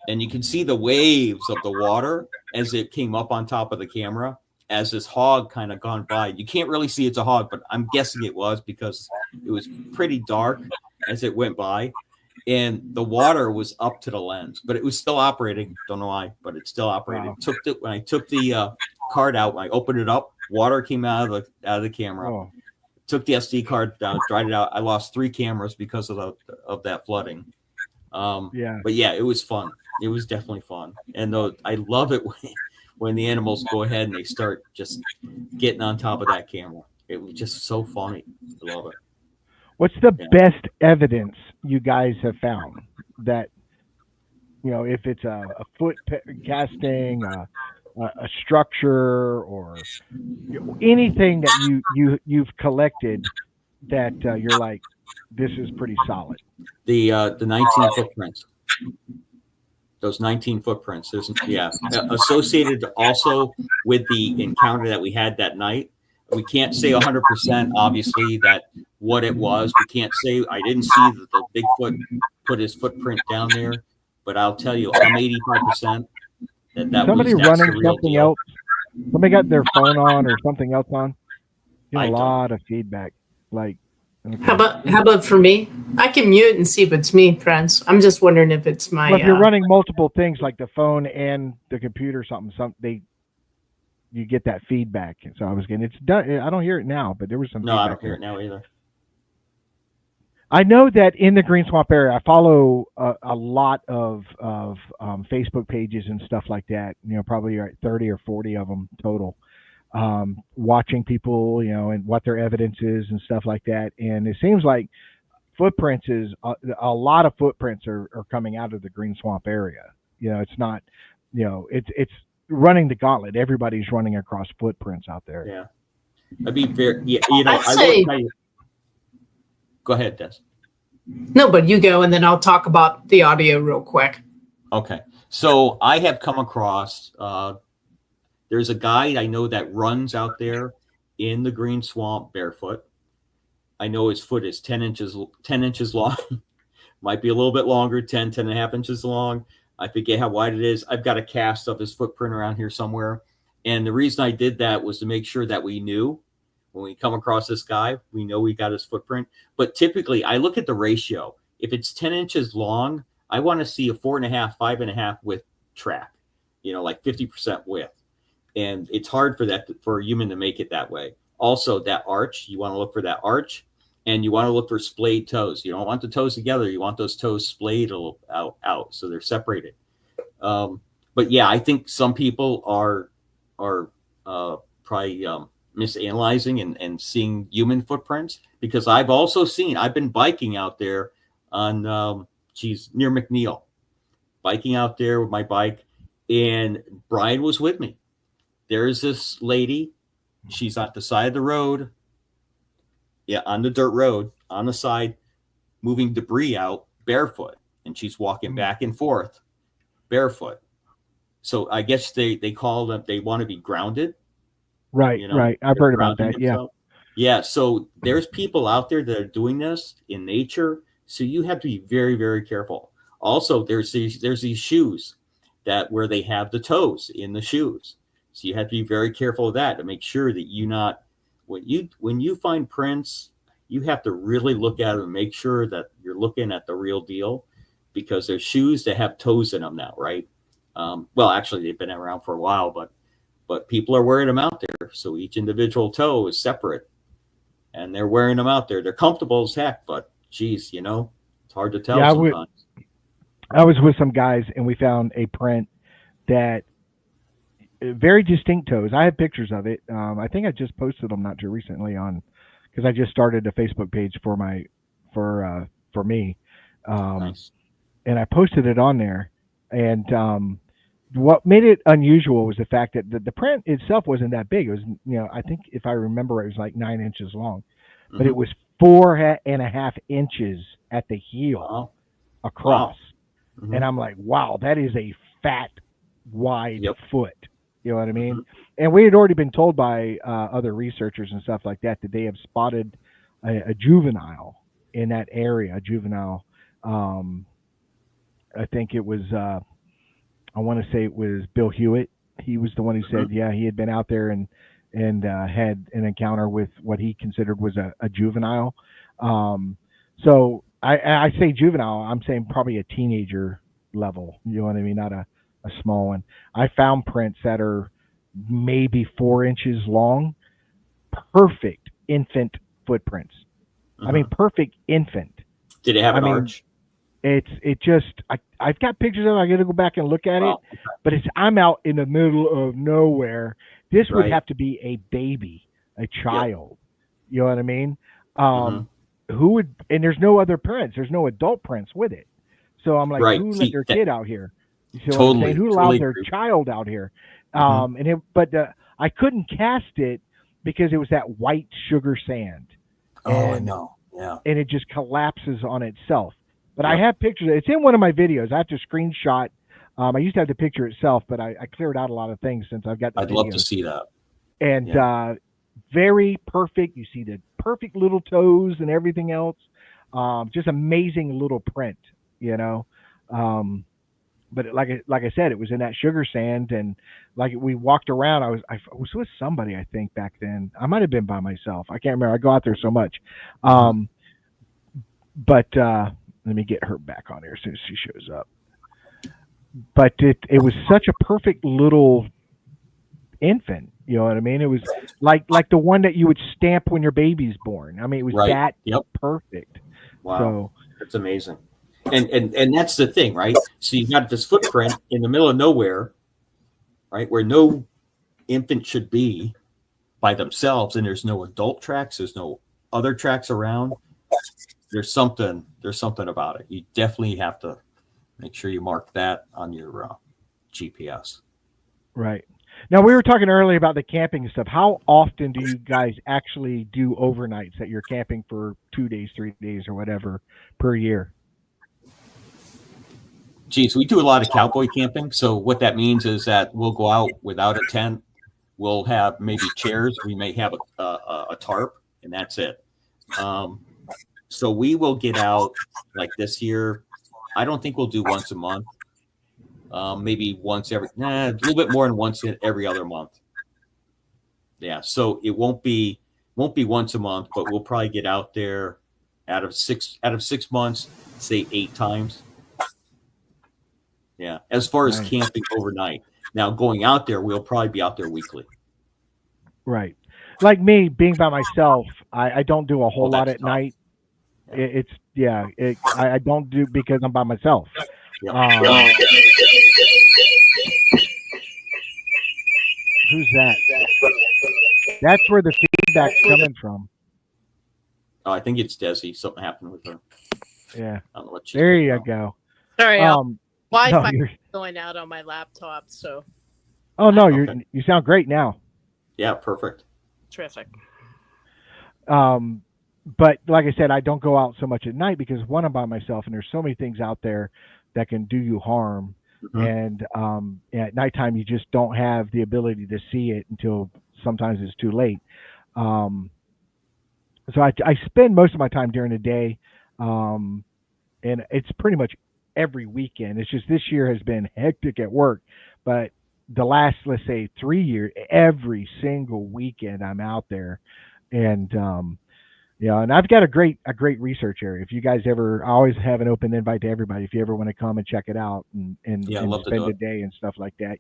and you can see the waves of the water as it came up on top of the camera as this hog kind of gone by. You can't really see it's a hog, but I'm guessing it was because it was pretty dark as it went by. And the water was up to the lens, but it was still operating. Don't know why, but it's still operating. Wow. When I took the card out, when I opened it up, water came out of the camera. Oh. Took the SD card down, dried it out. I lost 3 cameras because of that flooding. Yeah. But yeah, it was fun. It was definitely fun. And I love it when the animals go ahead and they start just getting on top of that camera. It was just so funny. I love it. What's the best evidence you guys have found that, if it's a foot casting, a structure, or anything that you've collected that you're like, this is pretty solid? The 19 footprints. Those 19 footprints. There's associated also with the encounter that we had that night. We can't say 100%, obviously, that what it was. We can't say I didn't see that the Bigfoot put his footprint down there, but I'll tell you, I'm 85% that somebody that's running the real something deal. else. Somebody got their phone on or something else on. I A don't. lot of feedback. Like, okay. How about for me? I can mute and see if it's me, friends. I'm just wondering if it's my. Well, if you're running multiple things like the phone and the computer, you get that feedback. And so I was getting it's done. I don't hear it now, but there was some. No, feedback I don't hear there. it now either. I know that in the Green Swamp area, I follow a lot of Facebook pages and stuff like that. Probably 30 or 40 of them total. Watching people, and what their evidence is and stuff like that. And it seems like footprints is a lot of footprints are coming out of the Green Swamp area. It's not, it's running the gauntlet. Everybody's running across footprints out there. Yeah. I'd be very, I'd I say- will tell you. Go ahead, Des. No, but you go, and then I'll talk about the audio real quick. Okay. So I have come across, there's a guy I know that runs out there in the Green Swamp barefoot. I know his foot is 10 inches long. Might be a little bit longer, 10 and a half inches long. I forget how wide it is. I've got a cast of his footprint around here somewhere. And the reason I did that was to make sure that we knew when we come across this guy, we know we got his footprint. But typically, I look at the ratio. If it's 10 inches long, I want to see a 4.5, 5.5 width track, like 50% width. And it's hard for a human to make it that way. Also, that arch, you want to look for that arch, and you want to look for splayed toes. You don't want the toes together. You want those toes splayed a little out so they're separated. But yeah, I think some people are probably misanalyzing and seeing human footprints, because I've been biking out there on near McNeil, biking out there with my bike, and Brian was with me. There's this lady, she's at the side of the road, on the dirt road on the side, moving debris out barefoot, and she's walking back and forth barefoot. So I guess they call them, they want to be grounded. Right, right. I've heard about that. Themselves. Yeah. So there's people out there that are doing this in nature. So you have to be very, very careful. Also, there's these shoes where they have the toes in the shoes. So you have to be very careful of that to make sure that when you find prints, you have to really look at them and make sure that you're looking at the real deal, because there's shoes that have toes in them now, right? Well, actually, they've been around for a while, but people are wearing them out there. So each individual toe is separate, and they're wearing them out there. They're comfortable as heck, but geez, it's hard to tell sometimes. I was with some guys, and we found a print that very distinct toes. I have pictures of it. I think I just posted them not too recently because I just started a Facebook page for me. Nice. And I posted it on there. And what made it unusual was the fact that the print itself wasn't that big. It was, I think if I remember, it was like 9 inches long, but it was 4.5 inches at the heel across. Wow. Mm-hmm. And I'm like, wow, that is a fat, wide foot. You know what I mean? Mm-hmm. And we had already been told by other researchers and stuff like that they have spotted a juvenile in that area, juvenile. I think it was I want to say it was Bill Hewitt. He was the one who said, yeah, he had been out there and had an encounter with what he considered was a juvenile. So I say juvenile, I'm saying probably a teenager level. You know what I mean? Not a small one. I found prints that are maybe 4 inches long, perfect infant footprints. I mean, perfect infant. Did it have an arch? I've got pictures of it. I got to go back and look at it, but I'm out in the middle of nowhere. This would have to be a baby, a child. Yep. You know what I mean? Who would? And there's no other prints. There's no adult prints with it. So I'm like, who let their kid out here? You see what I'm saying? Who allowed their child out here? I couldn't cast it because it was that white sugar sand. I know. Yeah. And it just collapses on itself. But I have pictures. It's in one of my videos. I have to screenshot. I used to have the picture itself, but I cleared out a lot of things since I've got the I'd love to see that. And very perfect. You see the perfect little toes and everything else. Just amazing little print, you know. But like I said, it was in that sugar sand, and like we walked around. I was with somebody, I think, back then. I might have been by myself. I can't remember. I go out there so much. But let me get her back on here as soon as she shows up. But it was such a perfect little infant. You know what I mean? It was like the one that you would stamp when your baby's born. I mean, it was that perfect. Wow, so that's amazing. And that's the thing, right? So you got this footprint in the middle of nowhere, right, where no infant should be by themselves, and there's no adult tracks, there's no other tracks around. There's something about it. You definitely have to make sure you mark that on your GPS. Right. Now, we were talking earlier about the camping and stuff. How often do you guys actually do overnights that you're camping for 2 days, 3 days, or whatever per year? Geez, we do a lot of cowboy camping. So what that means is that we'll go out without a tent. We'll have maybe chairs. We may have a tarp, and that's it. So we will get out like this year. I don't think we'll do once a month. Maybe once every, a little bit more than once every other month. Yeah. So it won't be once a month, but we'll probably get out there out of 6 months, say 8 times. Yeah. As far as camping overnight. Now going out there, we'll probably be out there weekly. Right. Like me being by myself, I don't do a whole lot at night. I don't do because I'm by myself. Yep. Who's that? That's where the feedback's coming from. Oh, I think it's Desi. Something happened with her. Yeah. I don't know what there you go. Sorry, Wi-Fi going out on my laptop. So. Oh no, you sound great now. Yeah, perfect. Terrific. But like I said, I don't go out so much at night because one, I'm by myself, and there's so many things out there that can do you harm. And at nighttime, you just don't have the ability to see it until sometimes it's too late. So I spend most of my time during the day, and it's pretty much every weekend. It's just this year has been hectic at work, but the last, let's say 3 years, every single weekend I'm out there, and and I've got a great research area. If you guys ever, I always have an open invite to everybody. If you ever want to come and check it out and spend a day and stuff like that,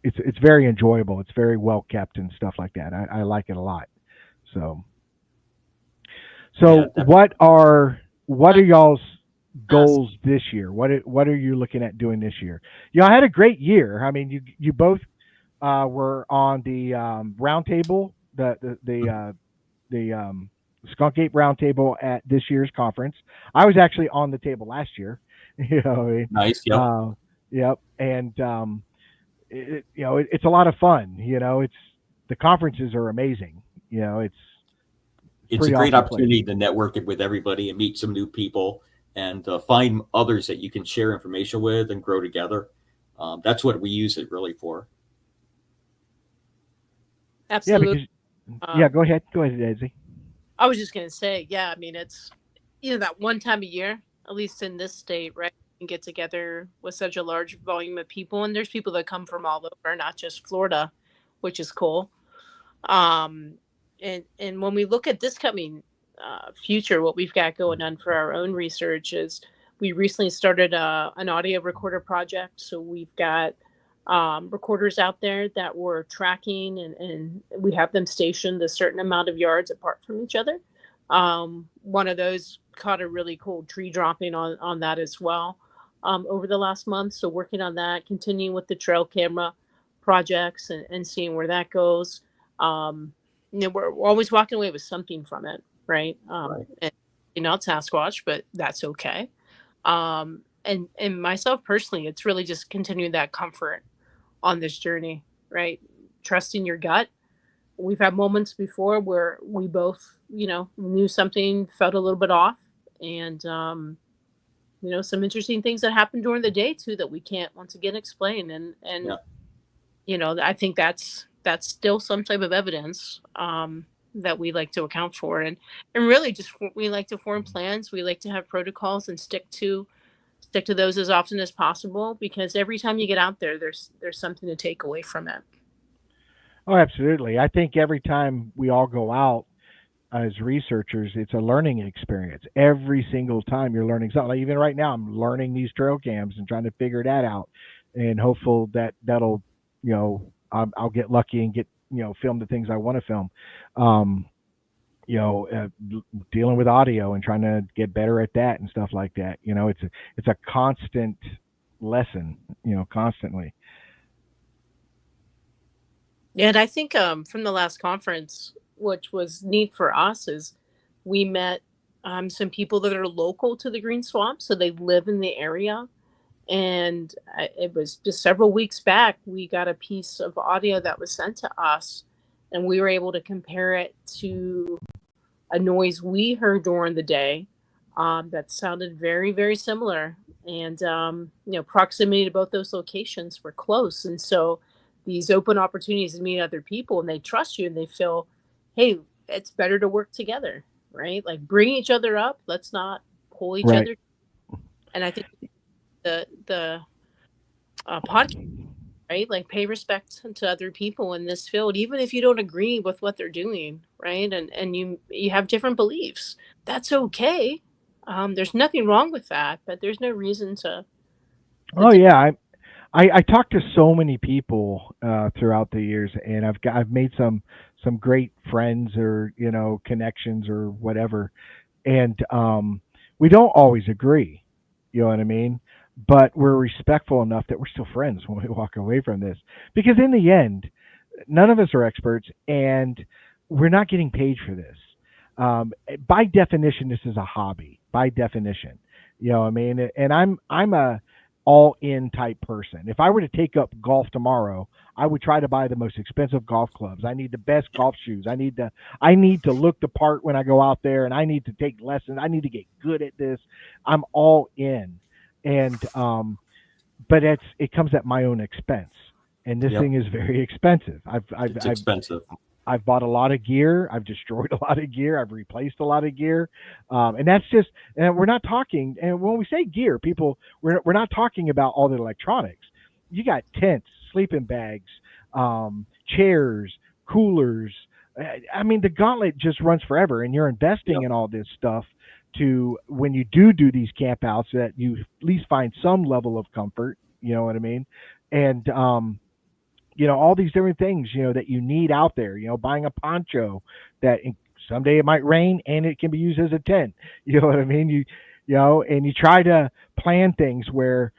it's very enjoyable. It's very well kept and stuff like that. I like it a lot. So what are y'all's goals this year? What are you looking at doing this year? I had a great year. I mean, you both were on the round table. The Skunk Ape Roundtable at this year's conference. I was actually on the table last year. Nice. Yep. Yep. And it's a lot of fun. It's the conferences are amazing. It's a great opportunity to network with everybody and meet some new people and find others that you can share information with and grow together. That's what we use it really for. Absolutely. Yeah, go ahead, Daisy. I was just gonna say, yeah, I mean, it's that one time a year, at least in this state, right? You can get together with such a large volume of people, and there's people that come from all over, not just Florida, which is cool. Um, and when we look at this coming future, what we've got going on for our own research is we recently started an audio recorder project. So we've got recorders out there that we're tracking, and we have them stationed a certain amount of yards apart from each other. One of those caught a really cool tree dropping on that as well over the last month. So working on that, continuing with the trail camera projects and seeing where that goes. um we're always walking away with something from it, right? Right. And not Sasquatch, but that's okay. And myself personally, it's really just continuing that comfort on this journey, right? Trusting your gut. We've had moments before where we both, knew something felt a little bit off, and some interesting things that happened during the day too that we can't once again explain. And Yeah. I think that's still some type of evidence that we like to account for, and really just we like to form plans. We like to have protocols and stick to those as often as possible, because every time you get out there, there's something to take away from it. Oh, absolutely. I think every time we all go out as researchers, it's a learning experience. Every single time you're learning something. Like even right now, I'm learning these trail cams and trying to figure that out, and hopeful that that'll, I'll get lucky and get film the things I want to film. Um, Dealing with audio and trying to get better at that and stuff like that. It's a constant lesson. Constantly. Yeah, and I think from the last conference, which was neat for us, is we met some people that are local to the Green Swamp, so they live in the area. And it was just several weeks back, we got a piece of audio that was sent to us, and we were able to compare it to a noise we heard during the day that sounded very, very similar. And, proximity to both those locations were close. And so these open opportunities to meet other people, and they trust you and they feel, hey, it's better to work together, right? Like bring each other up. Let's not pull each Right. other. And I think the podcast, right? Like pay respect to other people in this field, even if you don't agree with what they're doing, right? And you have different beliefs. That's okay. There's nothing wrong with that, but there's no reason to Oh yeah. I talked to so many people throughout the years, and I've made some great friends or connections or whatever, and we don't always agree. You know what I mean? But we're respectful enough that we're still friends when we walk away from this, because in the end, none of us are experts, and we're not getting paid for this. By definition, this is a hobby. By definition, you know what I mean? And I'm a all in type person. If I were to take up golf tomorrow, I would try to buy the most expensive golf clubs. I need the best golf shoes. I need to look the part when I go out there, and I need to take lessons. I need to get good at this. I'm all in, and but it comes at my own expense. And this Yep. thing is very expensive. It's expensive. I've bought a lot of gear. I've destroyed a lot of gear. I've replaced a lot of gear, and that's just. And we're not talking. And when we say gear, people, we're not talking about all the electronics. You got tents, sleeping bags, chairs, coolers. I mean, the gauntlet just runs forever, and you're investing Yep. in all this stuff to when you do these campouts that you at least find some level of comfort. You know what I mean? And all these different things, that you need out there, buying a poncho that someday it might rain and it can be used as a tent. You know what I mean? And you try to plan things where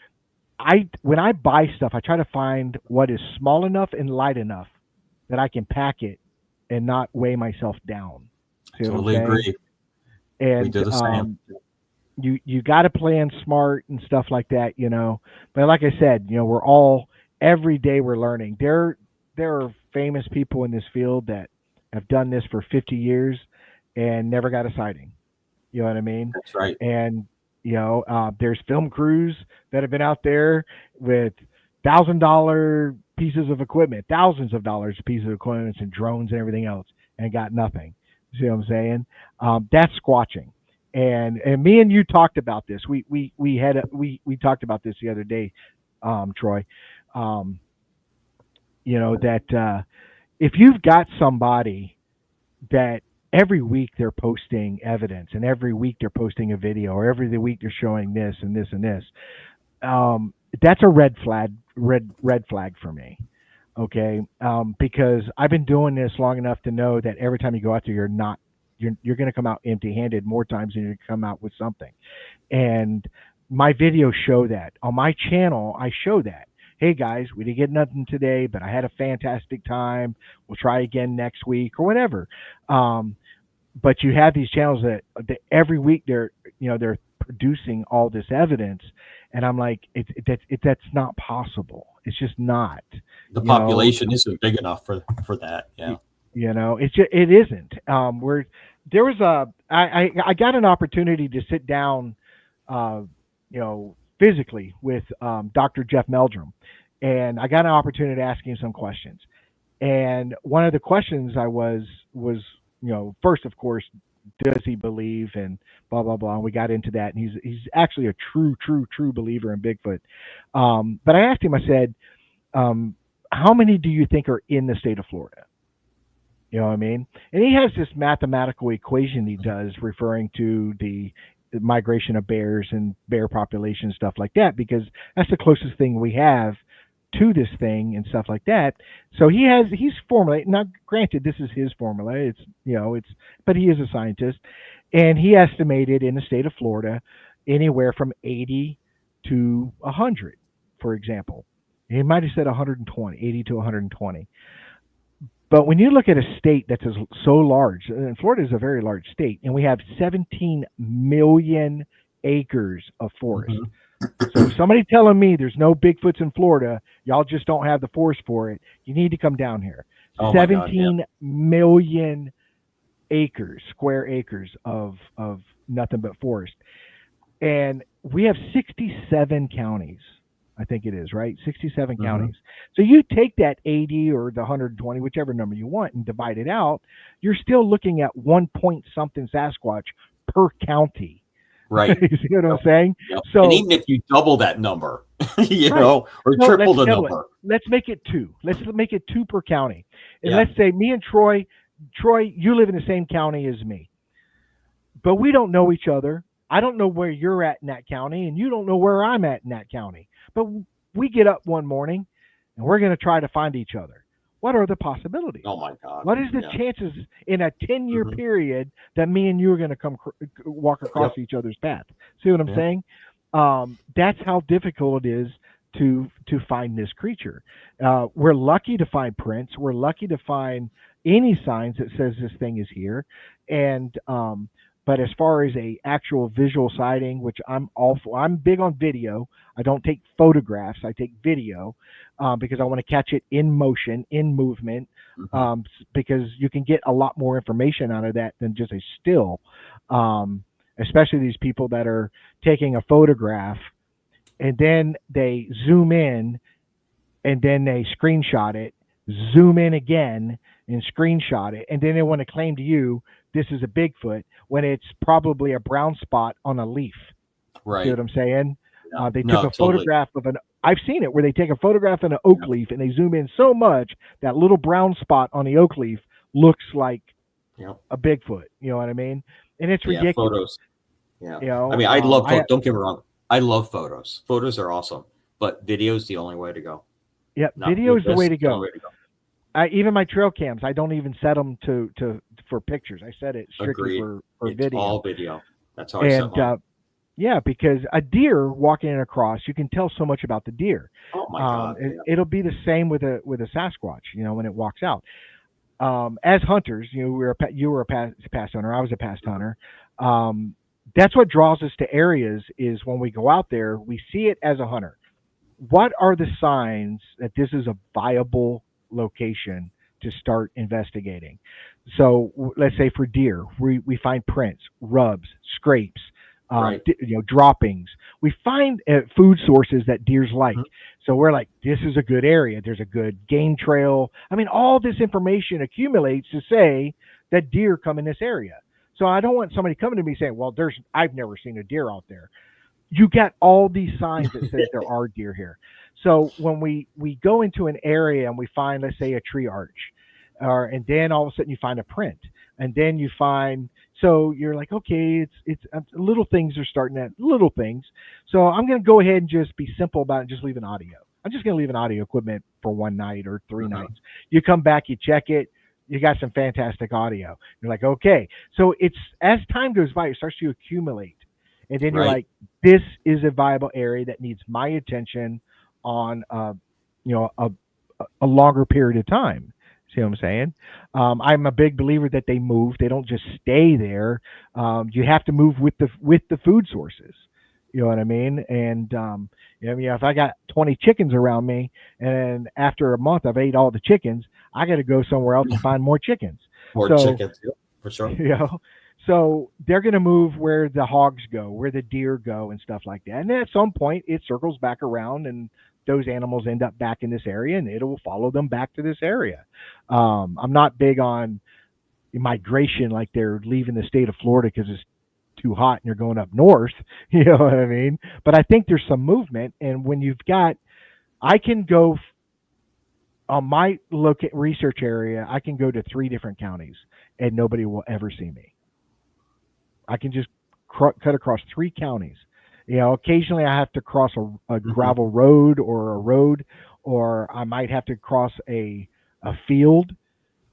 when I buy stuff, I try to find what is small enough and light enough that I can pack it and not weigh myself down. See what I'm Totally saying? agree. And We do the same. you got to plan smart and stuff like that, But like I said, we're all every day we're learning. There are famous people in this field that have done this for 50 years and never got a sighting. You know what I mean? That's right. And there's film crews that have been out there with $1,000 pieces of equipment, thousands of dollars pieces of equipment, and drones and everything else, and got nothing. See what I'm saying? That's squatching. And me and you talked about this. We talked about this the other day, Troy. Um, that if you've got somebody that every week they're posting evidence, and every week they're posting a video, or every week they're showing this and this and this, that's a red flag for me. Okay, because I've been doing this long enough to know that every time you go out there, you're going to come out empty-handed more times than you come out with something. And my videos show that. On my channel, I show that. Hey guys, we didn't get nothing today, but I had a fantastic time. We'll try again next week or whatever. But you have these channels that every week they're producing all this evidence, and I'm like, that's not possible. It's just not. The population isn't big enough for that. Yeah. It isn't. I got an opportunity to sit down, physically with Dr. Jeff Meldrum, and I got an opportunity to ask him some questions. And one of the questions I was first, of course, does he believe, and blah blah blah. And we got into that, and he's actually a true believer in Bigfoot. But I asked him, I said, how many do you think are in the state of Florida? You know what I mean? And he has this mathematical equation he does referring to the migration of bears and bear population, stuff like that, because that's the closest thing we have to this thing and stuff like that. So he's formulating. Now, granted, this is his formula. But he is a scientist, and he estimated in the state of Florida anywhere from 80 to 100, for example. He might have said 120, 80 to 120. But when you look at a state that's so large, and Florida is a very large state, and we have 17 million acres of forest. Mm-hmm. So if somebody telling me there's no Bigfoots in Florida, y'all just don't have the force for it, you need to come down here. Oh 17 million acres, square acres of nothing but forest. And we have 67 counties. I think it is, right? 67 mm-hmm. counties. So you take that 80 or the 120, whichever number you want, and divide it out, you're still looking at 1 point something Sasquatch per county. Right. You see what I'm saying? Yep. So, and even if you double that number, or triple the number. Let's make it 2. Let's make it 2 per county. And let's say me and Troy, you live in the same county as me. But we don't know each other. I don't know where you're at in that county, and you don't know where I'm at in that county. But we get up one morning, and we're going to try to find each other. What are the possibilities? Oh, my God. What is the chances in a 10-year mm-hmm. period that me and you are going to walk across each other's path? See what I'm saying? That's how difficult it is to find this creature. We're lucky to find prints. We're lucky to find any signs that says this thing is here. And but as far as a actual visual sighting, which I'm big on video. I don't take photographs. I take video because I want to catch it in motion, in movement, mm-hmm. Because you can get a lot more information out of that than just a still. Especially these people that are taking a photograph and then they zoom in and then they screenshot it, zoom in again and screenshot it, and then they want to claim to you this is a Bigfoot when it's probably a brown spot on a leaf. Right. See what I'm saying? Yeah. They took a photograph of I've seen it where they take a photograph of an oak leaf and they zoom in so much that little brown spot on the oak leaf looks like a Bigfoot. You know what I mean? And it's ridiculous. Photos. Yeah. I mean, I love photos. Don't get me wrong. I love photos. Photos are awesome, but video is the only way to go. Yeah, video is the way to go. Even my trail cams, I don't even set them for pictures. I set it strictly for video. It's all video. That's how I set mine. Because a deer walking across, you can tell so much about the deer. Oh my God! It'll be the same with a Sasquatch. when it walks out. As hunters, you were a past hunter. I was a past hunter. That's what draws us to areas is when we go out there, we see it as a hunter. What are the signs that this is a viable location to start investigating? So let's say for deer, we find prints, rubs, scrapes, droppings. We find food sources that deers like. Mm-hmm. So we're like, this is a good area. There's a good game trail. I mean, all this information accumulates to say that deer come in this area. So I don't want somebody coming to me saying, well, I've never seen a deer out there. You got all these signs that says there are deer here. So when we go into an area and we find, let's say, a tree arch, and then all of a sudden you find a print, and then you find, so you're like, okay, it's little things are starting at little things. So I'm going to go ahead and just be simple about it and just leave an audio. I'm just going to leave an audio equipment for one night or 3 nights. You come back, you check it, you got some fantastic audio. You're like, okay. So it's, as time goes by, it starts to accumulate. And then you're like, this is a viable area that needs my attention on, a longer period of time. See what I'm saying? I'm a big believer that they move. They don't just stay there. You have to move with the food sources. You know what I mean? And if I got 20 chickens around me, and after a month I've ate all the chickens, I got to go somewhere else and find more chickens. Chickens, for sure. So they're going to move where the hogs go, where the deer go, and stuff like that. And then at some point, it circles back around, and those animals end up back in this area, and it will follow them back to this area. I'm not big on migration, like they're leaving the state of Florida because it's too hot and you're going up north. You know what I mean? But I think there's some movement, and when you've got, I can go on my research area, I can go to 3 different counties, and nobody will ever see me. I can just cut across 3 counties. Occasionally I have to cross a gravel road, or I might have to cross a field,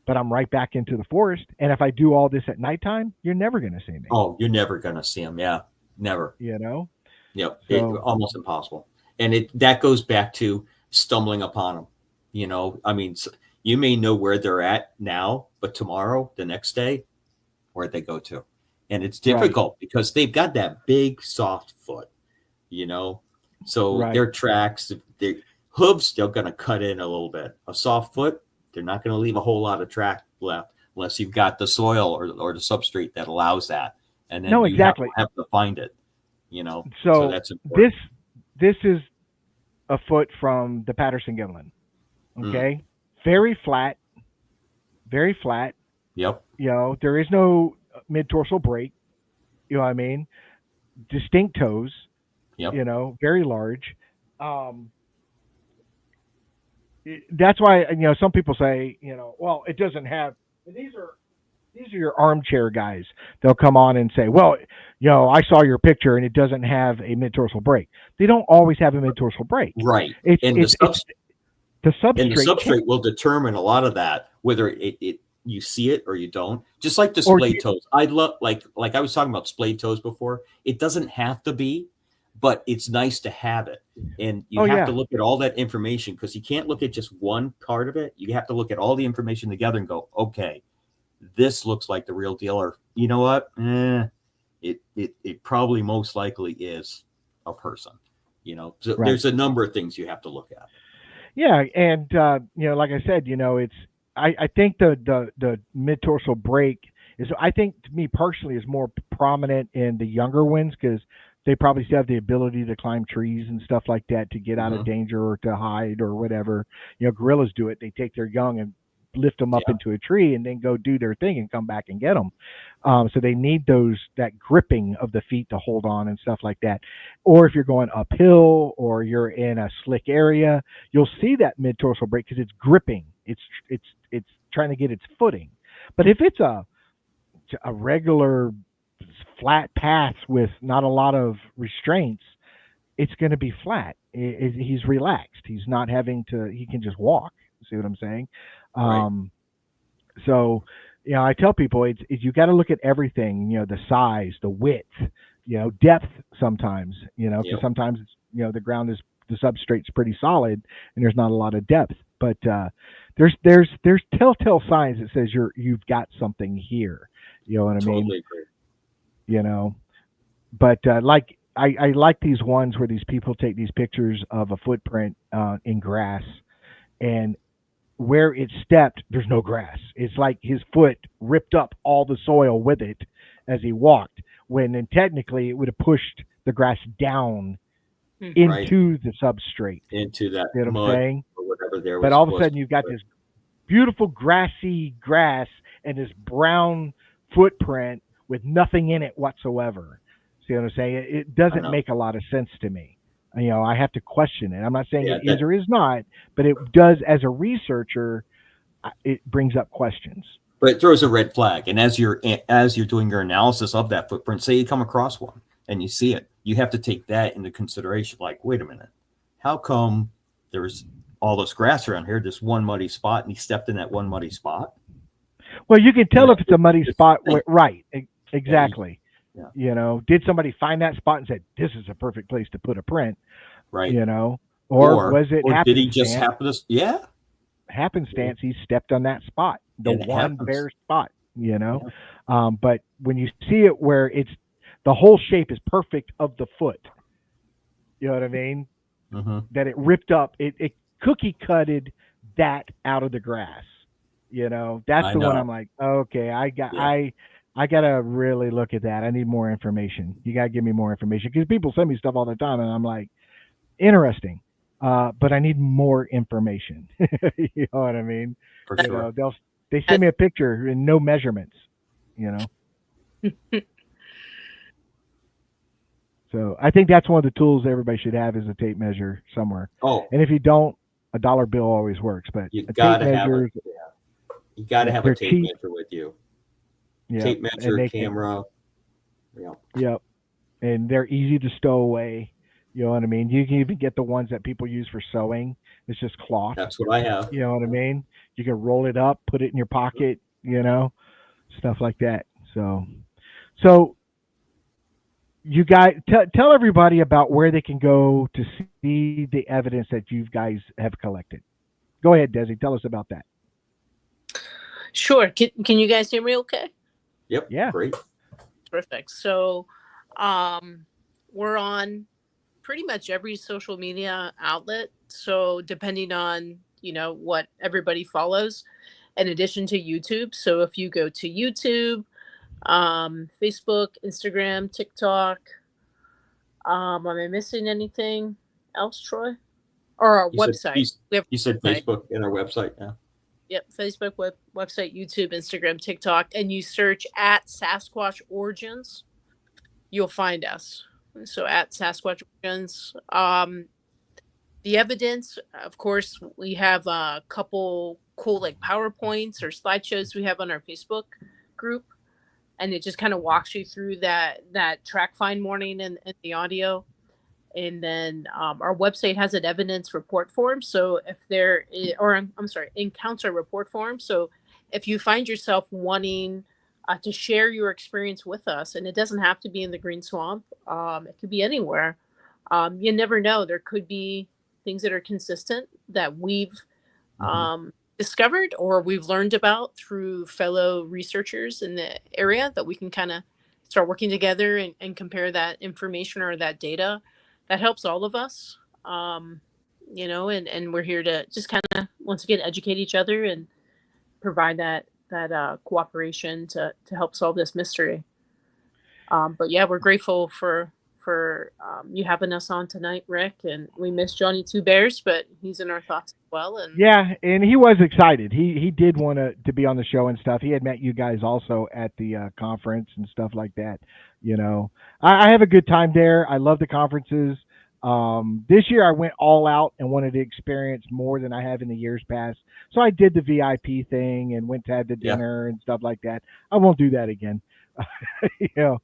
but I'm right back into the forest. And if I do all this at nighttime, you're never going to see me. Oh, you're never going to see them. Yeah, never. Yep. So, almost impossible. And that goes back to stumbling upon them. You may know where they're at now, but tomorrow, the next day, where'd they go to? And it's difficult because they've got that big, soft foot, So their tracks, their hooves, they're going to cut in a little bit. A soft foot, they're not going to leave a whole lot of track left unless you've got the soil or the substrate that allows that. And then you have to find it, So that's important. This is a foot from the Patterson-Gimlin. Okay. Very flat. Yep. There is no mid-dorsal break. You know what I mean? Distinct toes. Yep. Very large. That's why, some people say, well, it doesn't have, these are your armchair guys. They'll come on and say, well, I saw your picture and it doesn't have a mid-dorsal break. They don't always have a mid-dorsal break. Right. The substrate will determine a lot of that, whether you see it or you don't. Just like the splayed toes. I love, like I was talking about splayed toes before. It doesn't have to be, but it's nice to have it. And you have to look at all that information, because you can't look at just one part of it. You have to look at all the information together and go, okay, this looks like the real deal. Or you know what? It probably most likely is a person. So there's a number of things you have to look at. Yeah, and like I said, it's I think the mid-dorsal break is, I think, to me personally, is more prominent in the younger ones, because they probably still have the ability to climb trees and stuff like that to get out of danger or to hide or whatever. Gorillas do it. They take their young and lift them up into a tree and then go do their thing and come back and get them. So they need that gripping of the feet to hold on and stuff like that. Or if you're going uphill or you're in a slick area, you'll see that mid-dorsal break because it's gripping. It's trying to get its footing. But if it's a regular flat path with not a lot of restraints, it's going to be flat. He's relaxed. He's not having to, he can just walk. See what I'm saying? So, I tell people you got to look at everything, the size, the width, depth sometimes, because sometimes it's, the ground is, the substrate's pretty solid and there's not a lot of depth, but there's telltale signs that says you've got something here. You know what I mean? Totally agree. But like I like these ones where these people take these pictures of a footprint in grass, and where it stepped, there's no grass. It's like his foot ripped up all the soil with it as he walked, when then technically it would have pushed the grass down into the substrate. Into that mud or whatever there was. But all of a sudden you've got this beautiful grassy grass, and this brown footprint with nothing in it whatsoever. See what I'm saying? It doesn't make a lot of sense to me. I have to question it. I'm not saying it is or is not, but it does, as a researcher, it brings up questions. But it throws a red flag. And as you're doing your analysis of that footprint, say you come across one and you see it, you have to take that into consideration. Like, wait a minute, how come there's all this grass around here, this one muddy spot, and he stepped in that one muddy spot? Well, you can tell if it's a muddy spot, right? Exactly. Yeah. Did somebody find that spot and said, this is a perfect place to put a print? Right. Or was it happenstance? Did he just happen to? Yeah. Happenstance. He stepped on that spot, the one bare spot. But when you see it where it's the whole shape is perfect of the foot, you know what I mean? Mm-hmm. That it ripped up, it cookie cutted that out of the grass. That's the one I'm like, okay, I gotta really look at that. I need more information. You gotta give me more information, because people send me stuff all the time, and I'm like, interesting, but I need more information. You know what I mean? For sure. They send me a picture and no measurements. So I think that's one of the tools everybody should have, is a tape measure somewhere. Oh, and if you don't, a dollar bill always works. But you gotta have a tape measure with you. Yeah, tape measure, camera. Yep. And they're easy to stow away. You know what I mean? You can even get the ones that people use for sewing. It's just cloth. That's what I have. You know what I mean? You can roll it up, put it in your pocket, stuff like that. So you guys tell everybody about where they can go to see the evidence that you guys have collected. Go ahead, Desi. Tell us about that. Sure. Can you guys hear me okay? Yep. Yeah. Great. Perfect. So we're on pretty much every social media outlet. So depending on, what everybody follows, in addition to YouTube. So if you go to YouTube, Facebook, Instagram, TikTok, am I missing anything else, Troy? Or our website? You said Facebook and our website, yeah. Yep, Facebook, website, YouTube, Instagram, TikTok, and you search at Sasquatch Origins, you'll find us. So at Sasquatch Origins. The evidence, of course, we have a couple cool PowerPoints or slideshows we have on our Facebook group, and it just kind of walks you through that track find morning and the audio. And then our website has an evidence report form. So if encounter report form. So if you find yourself wanting to share your experience with us, and it doesn't have to be in the Green Swamp, it could be anywhere. You never know. There could be things that are consistent that we've discovered or we've learned about through fellow researchers in the area that we can kind of start working together and compare that information or that data. That helps all of us, and we're here to just kind of, once again, educate each other and provide that cooperation to help solve this mystery. But yeah, we're grateful for you having us on tonight, Rick, and we miss Johnny Two Bears, but he's in our thoughts as well. And yeah, and he was excited. He did want to be on the show and stuff. He had met you guys also at the conference and stuff like that. I have a good time there. I love the conferences. This year I went all out and wanted to experience more than I have in the years past. So I did the VIP thing and went to have the dinner and stuff like that. I won't do that again. I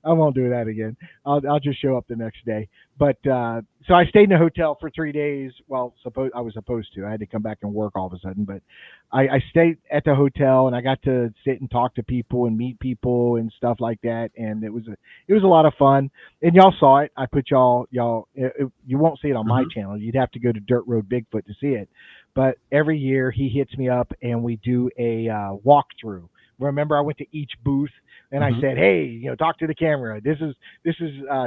won't do that again. I'll just show up the next day. But so I stayed in a hotel for 3 days. Well, I was supposed to. I had to come back and work all of a sudden. But I stayed at the hotel and I got to sit and talk to people and meet people and stuff like that. And it was a lot of fun. And y'all saw it. I put y'all. You won't see it on my channel. You'd have to go to Dirt Road Bigfoot to see it. But every year he hits me up and we do a walkthrough. Remember, I went to each booth and I said, "Hey, talk to the camera. This is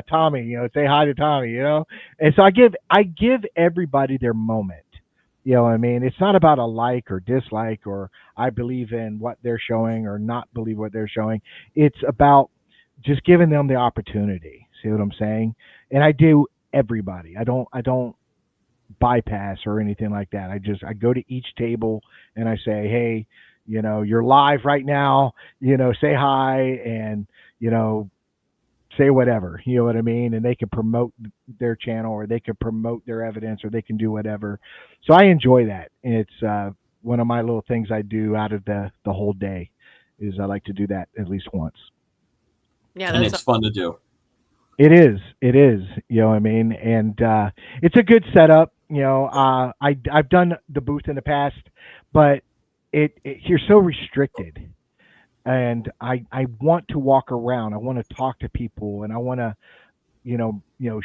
Tommy. Say hi to Tommy. And so I give everybody their moment. You know what I mean? It's not about a like or dislike or I believe in what they're showing or not believe what they're showing. It's about just giving them the opportunity. See what I'm saying? And I do everybody. I don't bypass or anything like that. I go to each table and I say, hey, you're live right now, say hi and, say whatever, you know what I mean? And they can promote their channel, or they can promote their evidence, or they can do whatever. So I enjoy that. And it's one of my little things I do out of the whole day is I like to do that at least once. Yeah, And it's fun to do. It is. You know what I mean? And it's a good setup. I've done the booth in the past, but you're so restricted. And I want to walk around. I want to talk to people, and I want to,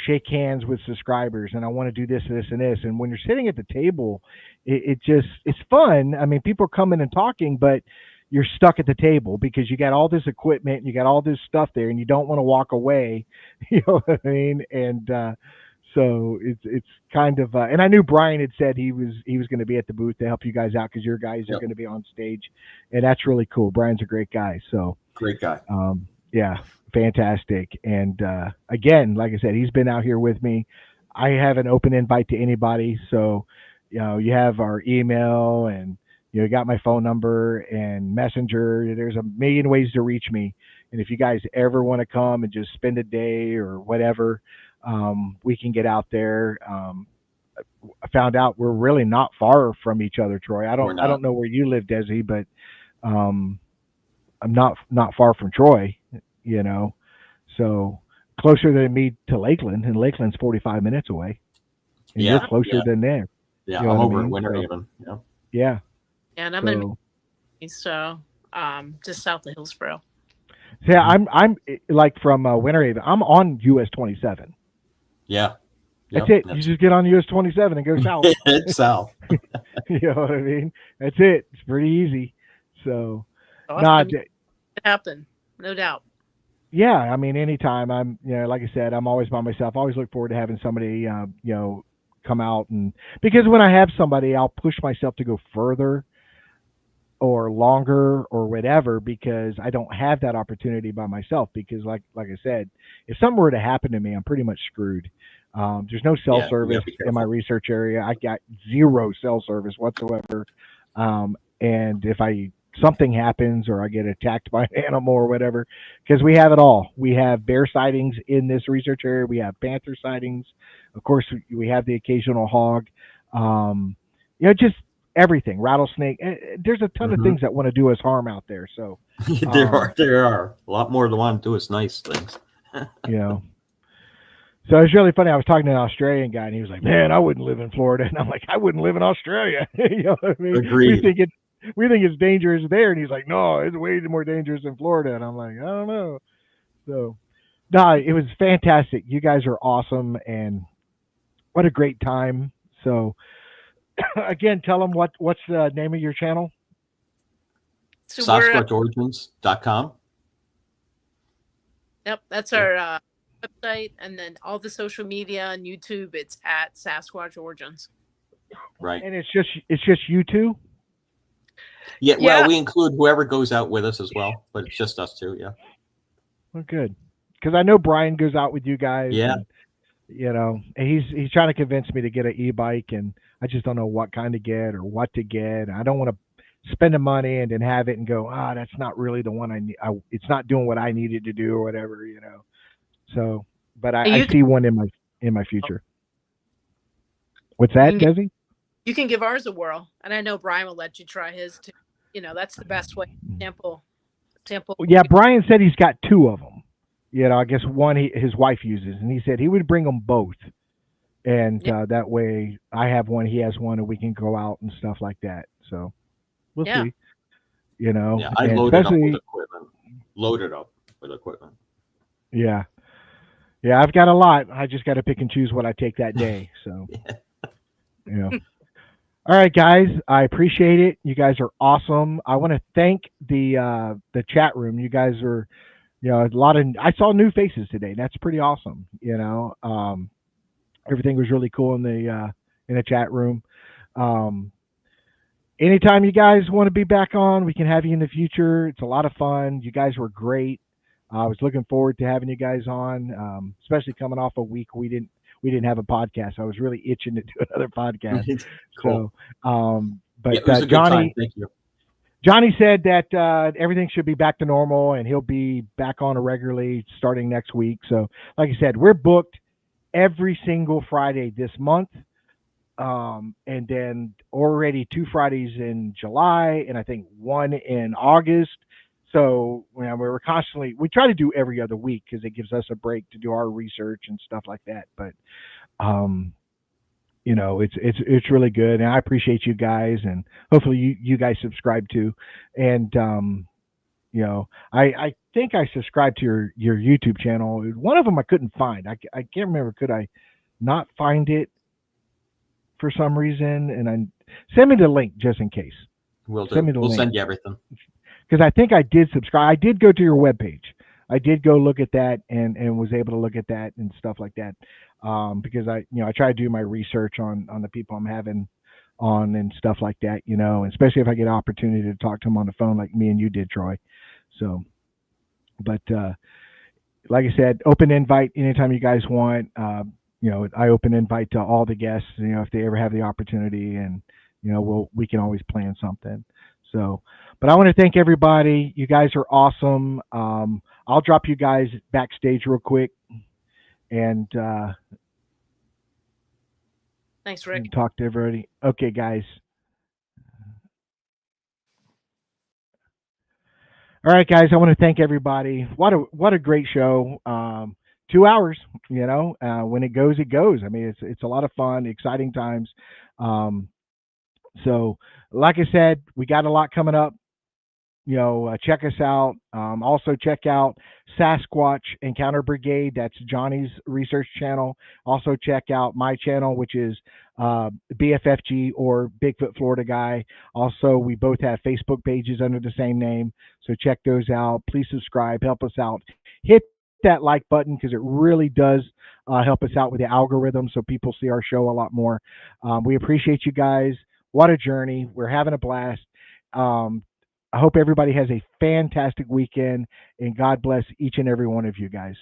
shake hands with subscribers, and I want to do this, this, and this. And when you're sitting at the table, it's fun. I mean, people are coming and talking, but you're stuck at the table because you got all this equipment and you got all this stuff there, and you don't want to walk away. You know what I mean? And so it's kind of and I knew Brian had said he was going to be at the booth to help you guys out because your guys are going to be on stage, and that's really cool. Brian's a great guy. So great guy. Yeah, fantastic. And again, like I said, he's been out here with me. I have an open invite to anybody. So you have our email, and you got my phone number and Messenger. There's a million ways to reach me. And if you guys ever want to come and just spend a day or whatever, we can get out there. I found out we're really not far from each other, Troy. I don't know where you live, Desi, but I'm not far from Troy, so closer than me to Lakeland, and Lakeland's 45 minutes away. And you're closer than there. Yeah, I'm over in Winter Haven. Yeah. And I'm in so just south of Hillsborough. Yeah, I'm like from Winter Haven. I'm on US 27. Yeah. That's it. You just get on US 27 and go south. It's south. You know what I mean? That's it. It's pretty easy. So, it happened, no doubt. Yeah, I mean, anytime I'm, like I said, I'm always by myself. I always look forward to having somebody, come out, and because when I have somebody, I'll push myself to go further or longer or whatever, because I don't have that opportunity by myself. Because like I said, if something were to happen to me, I'm pretty much screwed. There's no cell service in my research area. I got zero cell service whatsoever. And if something happens or I get attacked by an animal or whatever, because we have it all. We have bear sightings in this research area. We have panther sightings. Of course, we have the occasional hog. Just everything. Rattlesnake. There's a ton of things that want to do us harm out there. So there are a lot more that want to do us nice things. So it's really funny. I was talking to an Australian guy, and he was like, "Man, I wouldn't live in Florida." And I'm like, "I wouldn't live in Australia." You know what I mean? Agreed. We think it's dangerous there, and he's like, "No, it's way more dangerous in Florida." And I'm like, "I don't know." So, no, it was fantastic. You guys are awesome, and what a great time. So, again, tell them what's the name of your channel? So SasquatchOrigins.com. Yep, that's our website, and then all the social media and YouTube. It's at Sasquatch Origins. Right. And it's just you two. Yeah, well, we include whoever goes out with us as well, but it's just us two. Yeah. Well, good, because I know Brian goes out with you guys. Yeah. And, he's trying to convince me to get an e-bike, and I just don't know what kind to get or what to get. I don't want to spend the money and then have it and go, that's not really the one I need. It's not doing what I needed to do or whatever, So, but I see one in my future. What's that, Desi? You can give ours a whirl, and I know Brian will let you try his too. That's the best way. Sample. Yeah, Brian said he's got two of them. I guess one his wife uses, and he said he would bring them both, and that way I have one, he has one, and we can go out and stuff like that. So we'll see. I loaded up with equipment. Yeah, I've got a lot. I just got to pick and choose what I take that day. So, All right, guys, I appreciate it. You guys are awesome. I want to thank the chat room. You guys are, a lot of. I saw new faces today. That's pretty awesome. Everything was really cool in the chat room. Anytime you guys want to be back on, we can have you in the future. It's a lot of fun. You guys were great. I was looking forward to having you guys on, especially coming off a week we didn't have a podcast. I was really itching to do another podcast. Cool. So, but it was a good Johnny, time. Thank you. Johnny said that everything should be back to normal, and he'll be back on regularly starting next week. So, like I said, we're booked every single Friday this month, and then already 2 Fridays in July, and I think 1 in August. So we're constantly, we try to do every other week because it gives us a break to do our research and stuff like that. But it's really good, and I appreciate you guys, and hopefully you guys subscribe too. And I think I subscribed to your YouTube channel. One of them I couldn't find. I can't remember. Could I not find it for some reason? And send me the link just in case. We'll link. Send you everything. Because I think I did subscribe. I did go to your webpage. I did go look at that and was able to look at that and stuff like that. Because I try to do my research on the people I'm having on and stuff like that, and especially if I get an opportunity to talk to them on the phone like me and you did, Troy. So, but like I said, open invite anytime you guys want. I open invite to all the guests, if they ever have the opportunity, and we can always plan something. So, but I want to thank everybody. You guys are awesome. I'll drop you guys backstage real quick and thanks, Rick. And talk to everybody. Okay, guys. All right, guys. I want to thank everybody. What a great show. 2 hours. When it goes, it goes. I mean, it's a lot of fun, exciting times. So, like I said, we got a lot coming up. Check us out. Also, check out Sasquatch Encounter Brigade. That's Johnny's research channel. Also, check out my channel, which is BFFG or Bigfoot Florida Guy. Also, we both have Facebook pages under the same name. So check those out. Please subscribe. Help us out. Hit that like button because it really does help us out with the algorithm so people see our show a lot more. We appreciate you guys. What a journey. We're having a blast. I hope everybody has a fantastic weekend, and God bless each and every one of you guys.